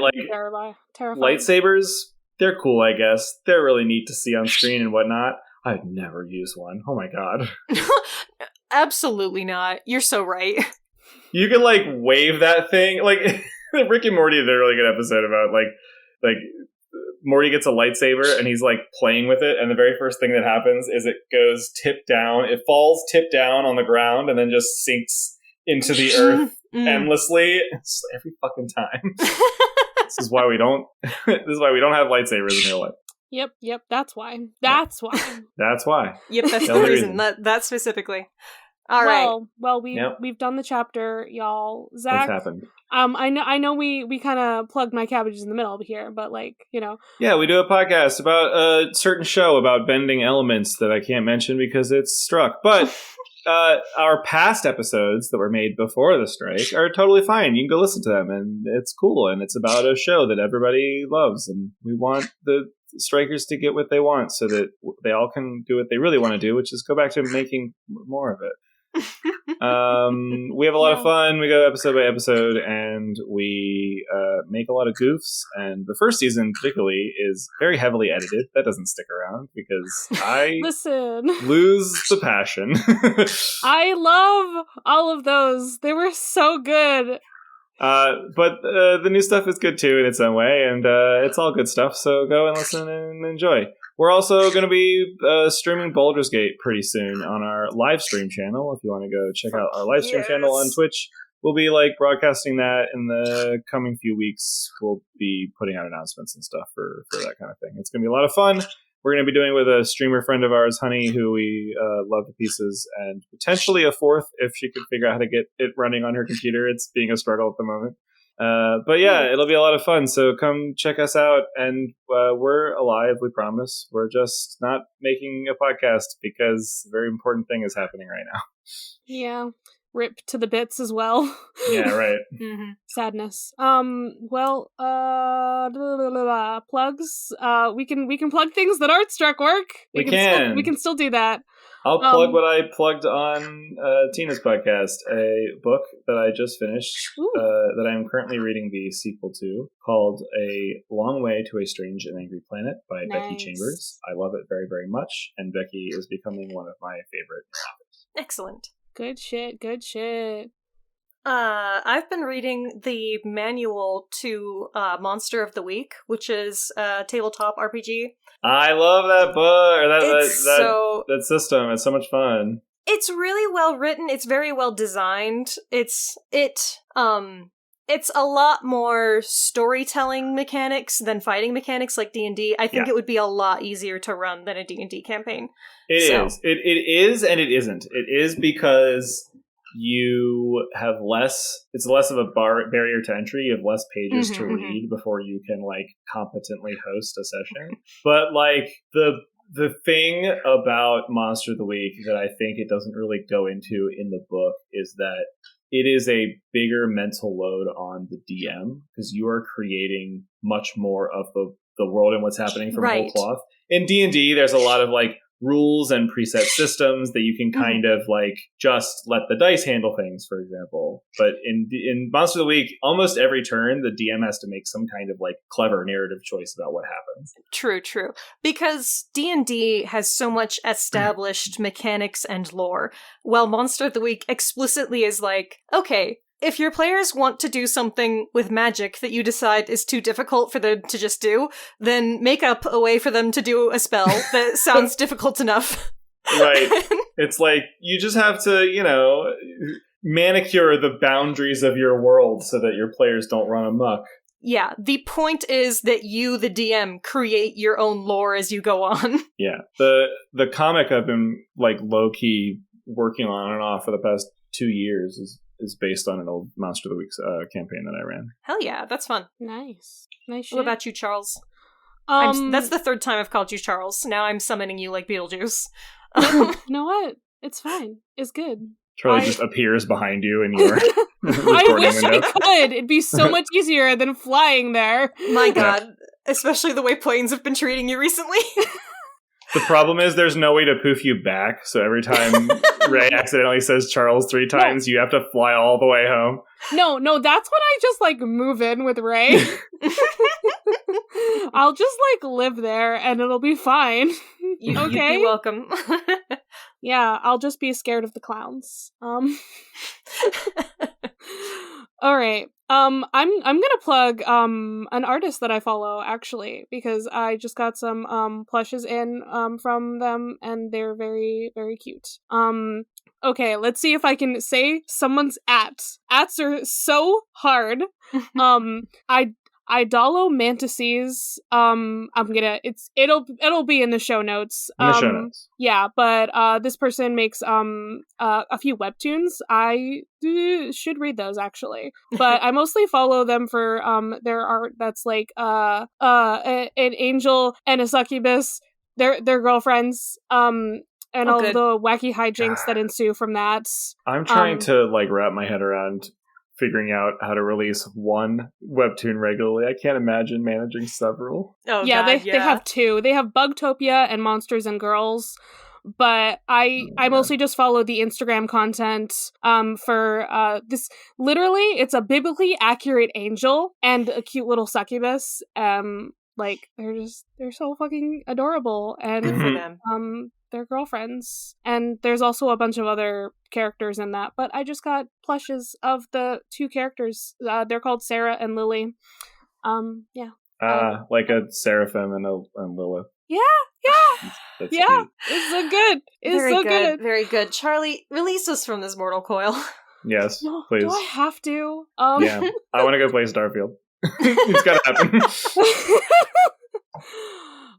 terrifying. Lightsabers, they're cool, I guess. They're really neat to see on screen and whatnot. I've never used one. Oh my god. Absolutely not. You're so right. You can like wave that thing like Rick and Morty did a really good episode about like Morty gets a lightsaber and he's like playing with it, and the very first thing that happens is it goes it falls tip down on the ground and then just sinks into the earth endlessly every fucking time. This is why we don't have lightsabers in real life. Yep, that's why. That's why. That's why. Yep, that's the reason. That specifically. All right. Well, we've done the chapter, y'all. Zach, What's happened? I know we kind of plugged my cabbages in the middle here, but Yeah, we do a podcast about a certain show about bending elements that I can't mention because it's struck. But our past episodes that were made before the strike are totally fine. You can go listen to them, and it's cool. And it's about a show that everybody loves, and we want the strikers to get what they want so that they all can do what they really want to do, which is go back to making more of it. We have a lot of fun. We go episode by episode, and we make a lot of goofs. And the first season, particularly, is very heavily edited. That doesn't stick around because I lose the passion. I love all of those. They were so good. But the new stuff is good too in its own way, and it's all good stuff. So go and listen and enjoy. We're also going to be streaming Baldur's Gate pretty soon on our live stream channel. If you want to go check out our live stream channel on Twitch, we'll be broadcasting that in the coming few weeks. We'll be putting out announcements and stuff for that kind of thing. It's going to be a lot of fun. We're going to be doing it with a streamer friend of ours, Honey, who we love to pieces, and potentially a fourth if she could figure out how to get it running on her computer. It's being a struggle at the moment. But yeah, it'll be a lot of fun. So come check us out. And we're alive, we promise. We're just not making a podcast because a very important thing is happening right now. Yeah. Rip to the bits as well. Yeah, right. Mm-hmm. Sadness. Plugs. We can plug things that aren't Struck work. We can still do that. I'll plug what I plugged on Tina's podcast, a book that I just finished that I'm currently reading the sequel to, called A Long Way to a Strange and Angry Planet by Becky Chambers. I love it very, very much, and Becky is becoming one of my favorite authors. Excellent. Good shit. I've been reading the manual to Monster of the Week, which is a tabletop RPG. I love that book, or that system. It's so much fun. It's really well written. It's very well designed. It's a lot more storytelling mechanics than fighting mechanics like D&D. I think it would be a lot easier to run than a D&D campaign. It is. It is, and it isn't. It is because you have it's less of a barrier to entry. You have less pages to read before you can competently host a session. But the thing about Monster of the Week that I think it doesn't really go into in the book is that it is a bigger mental load on the DM because you are creating much more of the world and what's happening from whole cloth. In D&D, there's a lot of rules and preset systems that you can kind of just let the dice handle things, for example. But in Monster of the Week, almost every turn, the DM has to make some kind of clever narrative choice about what happens. True. Because D&D has so much established mechanics and lore, while Monster of the Week explicitly is okay, if your players want to do something with magic that you decide is too difficult for them to just do, then make up a way for them to do a spell that sounds difficult enough. Right. It's you just have to, manicure the boundaries of your world so that your players don't run amok. Yeah, the point is that you, the DM, create your own lore as you go on. Yeah. The comic I've been, low-key working on and off for the past 2 years is based on an old Monster of the Week's campaign that I ran. Hell yeah, that's fun. Nice shit. What about you, Charles? That's the third time I've called you Charles. Now I'm summoning you like Beetlejuice. You know what? It's fine. It's good. Charlie just appears behind you and you're I wish window. I could. It'd be so much easier than flying there. My god. Especially the way planes have been treating you recently. The problem is there's no way to poof you back, so every time Raye accidentally says Charles 3 times, you have to fly all the way home. No, that's when I just, move in with Raye. I'll just, live there, and it'll be fine. Okay? You'd be welcome. Yeah, I'll just be scared of the clowns. All right. I'm gonna plug an artist that I follow actually because I just got some plushes in from them and they're very, very cute. Okay, let's see if I can say someone's at. Ats are so hard. Idolo Mantises. It'll be in the show notes. In the show notes. Yeah, but this person makes a few webtoons. I should read those actually, but I mostly follow them for their art that's like an angel and a succubus. They're girlfriends. And all the wacky hijinks that ensue from that. I'm trying to like wrap my head around figuring out how to release one webtoon regularly. I can't imagine managing several. Oh, yeah, God, they have two. They have Bugtopia and Monsters and Girls. But I mostly just follow the Instagram content for this. Literally, it's a biblically accurate angel and a cute little succubus. Like they're so fucking adorable, and good for them. They're girlfriends, and there's also a bunch of other characters in that. But I just got plushes of the two characters. They're called Sarah and Lily. Like a seraphim and Lilith. Yeah. That's yeah, cute. it's so good. It's very so good. Very good. Charlie, release us from this mortal coil. Yes, No, please. do I have to? Yeah, I want to go play Starfield. It's gotta happen.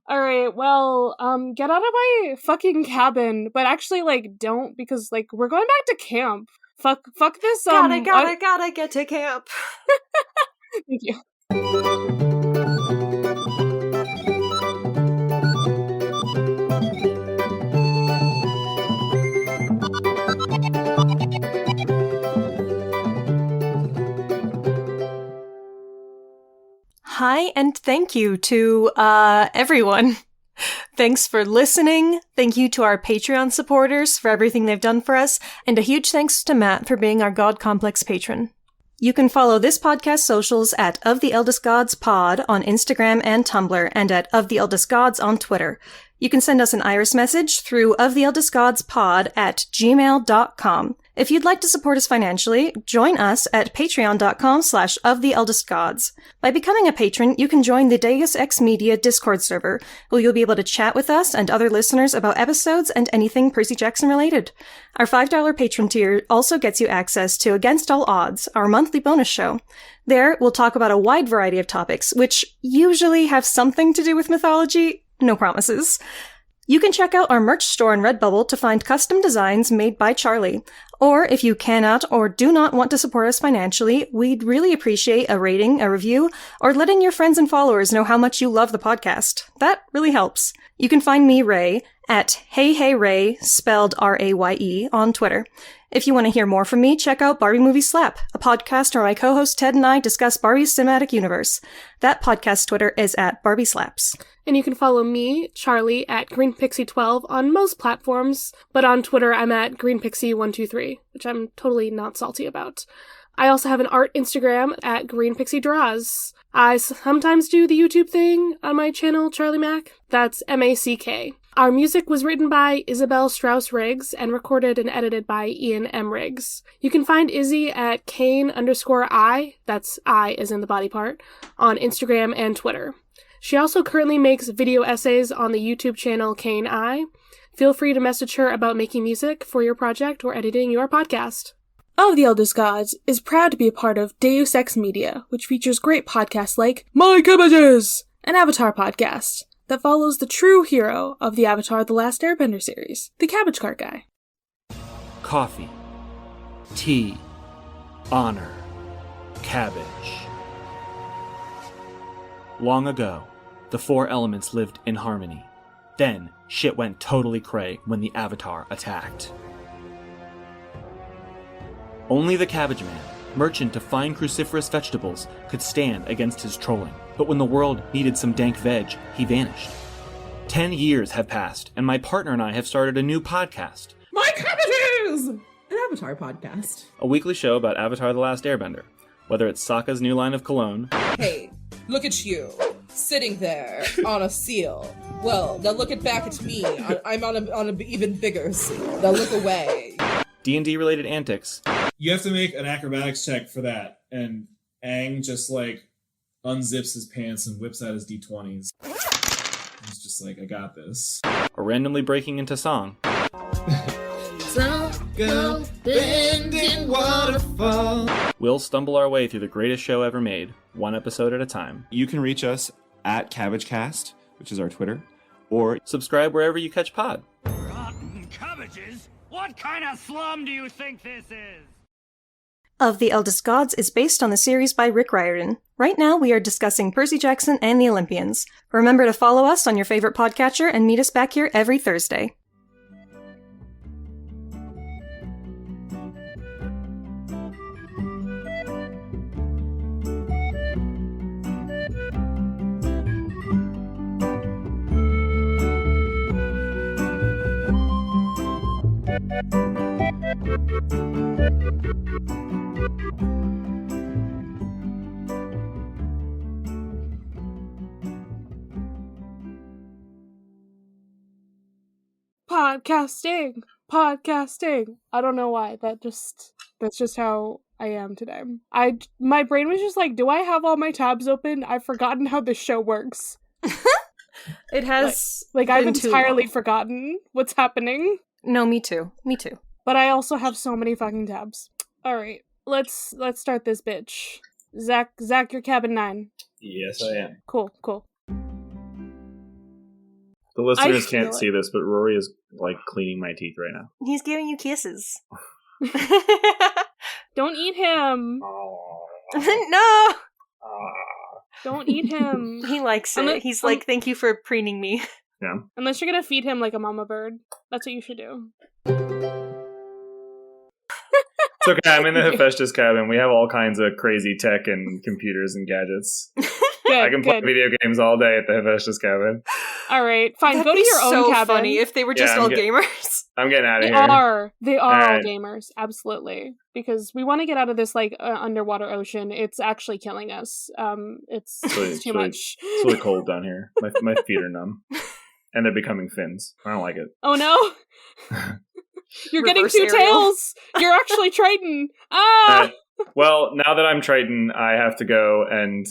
All right, well, get out of my fucking cabin, but actually, like, don't, because, like, we're going back to camp. Fuck this, Gotta get to camp. Thank you. Hi, and thank you to everyone. Thanks for listening. Thank you to our Patreon supporters for everything they've done for us, and a huge thanks to Matt for being our God Complex patron. You can follow this podcast socials at Of the Eldest Gods Pod on Instagram and Tumblr, and at Of the Eldest Gods on Twitter. You can send us an iris message through oftheeldestgodspod@gmail.com. If you'd like to support us financially, join us at patreon.com/oftheeldestgods. By becoming a patron, you can join the Deus Ex Media Discord server, where you'll be able to chat with us and other listeners about episodes and anything Percy Jackson related. Our $5 patron tier also gets you access to Against All Odds, our monthly bonus show. There, we'll talk about a wide variety of topics, which usually have something to do with mythology. No promises. You can check out our merch store on Redbubble to find custom designs made by Charlie. Or if you cannot or do not want to support us financially, we'd really appreciate a rating, a review, or letting your friends and followers know how much you love the podcast. That really helps. You can find me, Raye, at HeyHeyRaye, spelled R-A-Y-E, on Twitter. If you want to hear more from me, check out Barbie Movie Slap, a podcast where my co-host Ted and I discuss Barbie's cinematic universe. That podcast Twitter is at Barbie Slaps. And you can follow me, Charlie, at GreenPixie12 on most platforms, but on Twitter I'm at GreenPixie123, which I'm totally not salty about. I also have an art Instagram at GreenPixieDraws. I sometimes do the YouTube thing on my channel, Charlie Mac. That's M-A-C-K. Our music was written by Isabel Strauss-Riggs and recorded and edited by Ian M. Riggs. You can find Izzy at Kane_I, that's I as in the body part, on Instagram and Twitter. She also currently makes video essays on the YouTube channel Kane I. Feel free to message her about making music for your project or editing your podcast. Of the Eldest Gods is proud to be a part of Deus Ex Media, which features great podcasts like My Cabbages, an Avatar podcast that follows the true hero of the Avatar The Last Airbender series, the Cabbage Cart Guy. Coffee, tea, honor, cabbage. Long ago, the four elements lived in harmony. Then, shit went totally cray when the Avatar attacked. Only the Cabbage Man, merchant of fine cruciferous vegetables, could stand against his trolling. But when the world needed some dank veg, he vanished. 10 years have passed, and my partner and I have started a new podcast. My Cabbages! An Avatar podcast. A weekly show about Avatar The Last Airbender. Whether it's Sokka's new line of cologne... Hey, look at you, sitting there on a seal. Well, now look back at me. I'm on an even bigger seal. Now look away. D&D related antics. You have to make an acrobatics check for that, and Aang just, like, unzips his pants and whips out his D20s. He's just like, I got this. Or randomly breaking into song. So Go bending waterfall. We'll stumble our way through the greatest show ever made, one episode at a time. You can reach us at CabbageCast, which is our Twitter, or Subscribe wherever you catch pod. Rotten cabbages? What kind of slum do you think this is? Of the Eldest Gods is based on the series by Rick Riordan. Right now, we are discussing Percy Jackson and the Olympians. Remember to follow us on your favorite podcatcher and meet us back here every Thursday. Podcasting. I don't know why. That's just how I am today. My brain was just like, do I have all my tabs open? I've forgotten how this show works. It has like I've been too entirely long. forgotten what's happening. No, me too. But I also have so many fucking tabs. All right, let's start this bitch. Zach, you're cabin 9. Yes, I am. Cool. The listeners feel can't see this, but Rory is like cleaning my teeth right now. He's giving you kisses. Don't eat him. No! Don't eat him. He likes it. He's like, thank you for preening me. Yeah. Unless you're gonna feed him like a mama bird. That's what you should do. It's okay, I'm in the Hephaestus cabin. We have all kinds of crazy tech and computers and gadgets. I can play video games all day at the Hephaestus cabin. All right, fine. That'd Go to be your own so cabin. funny if they were just all gamers. I'm getting out of They here. are all right. gamers, absolutely. Because we want to get out of this like underwater ocean. It's actually killing us. It's too much. It's really cold down here. My feet are numb, and they're becoming fins. I don't like it. Oh no! You're getting Reverse two Ariel. tails. You're actually Triton. Ah! Well, now that I'm Triton, I have to go and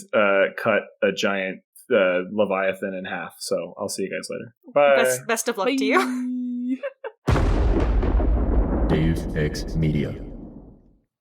cut a giant Leviathan in half. So I'll see you guys later. Bye. Best of luck to you. Bye. Deus Ex Media.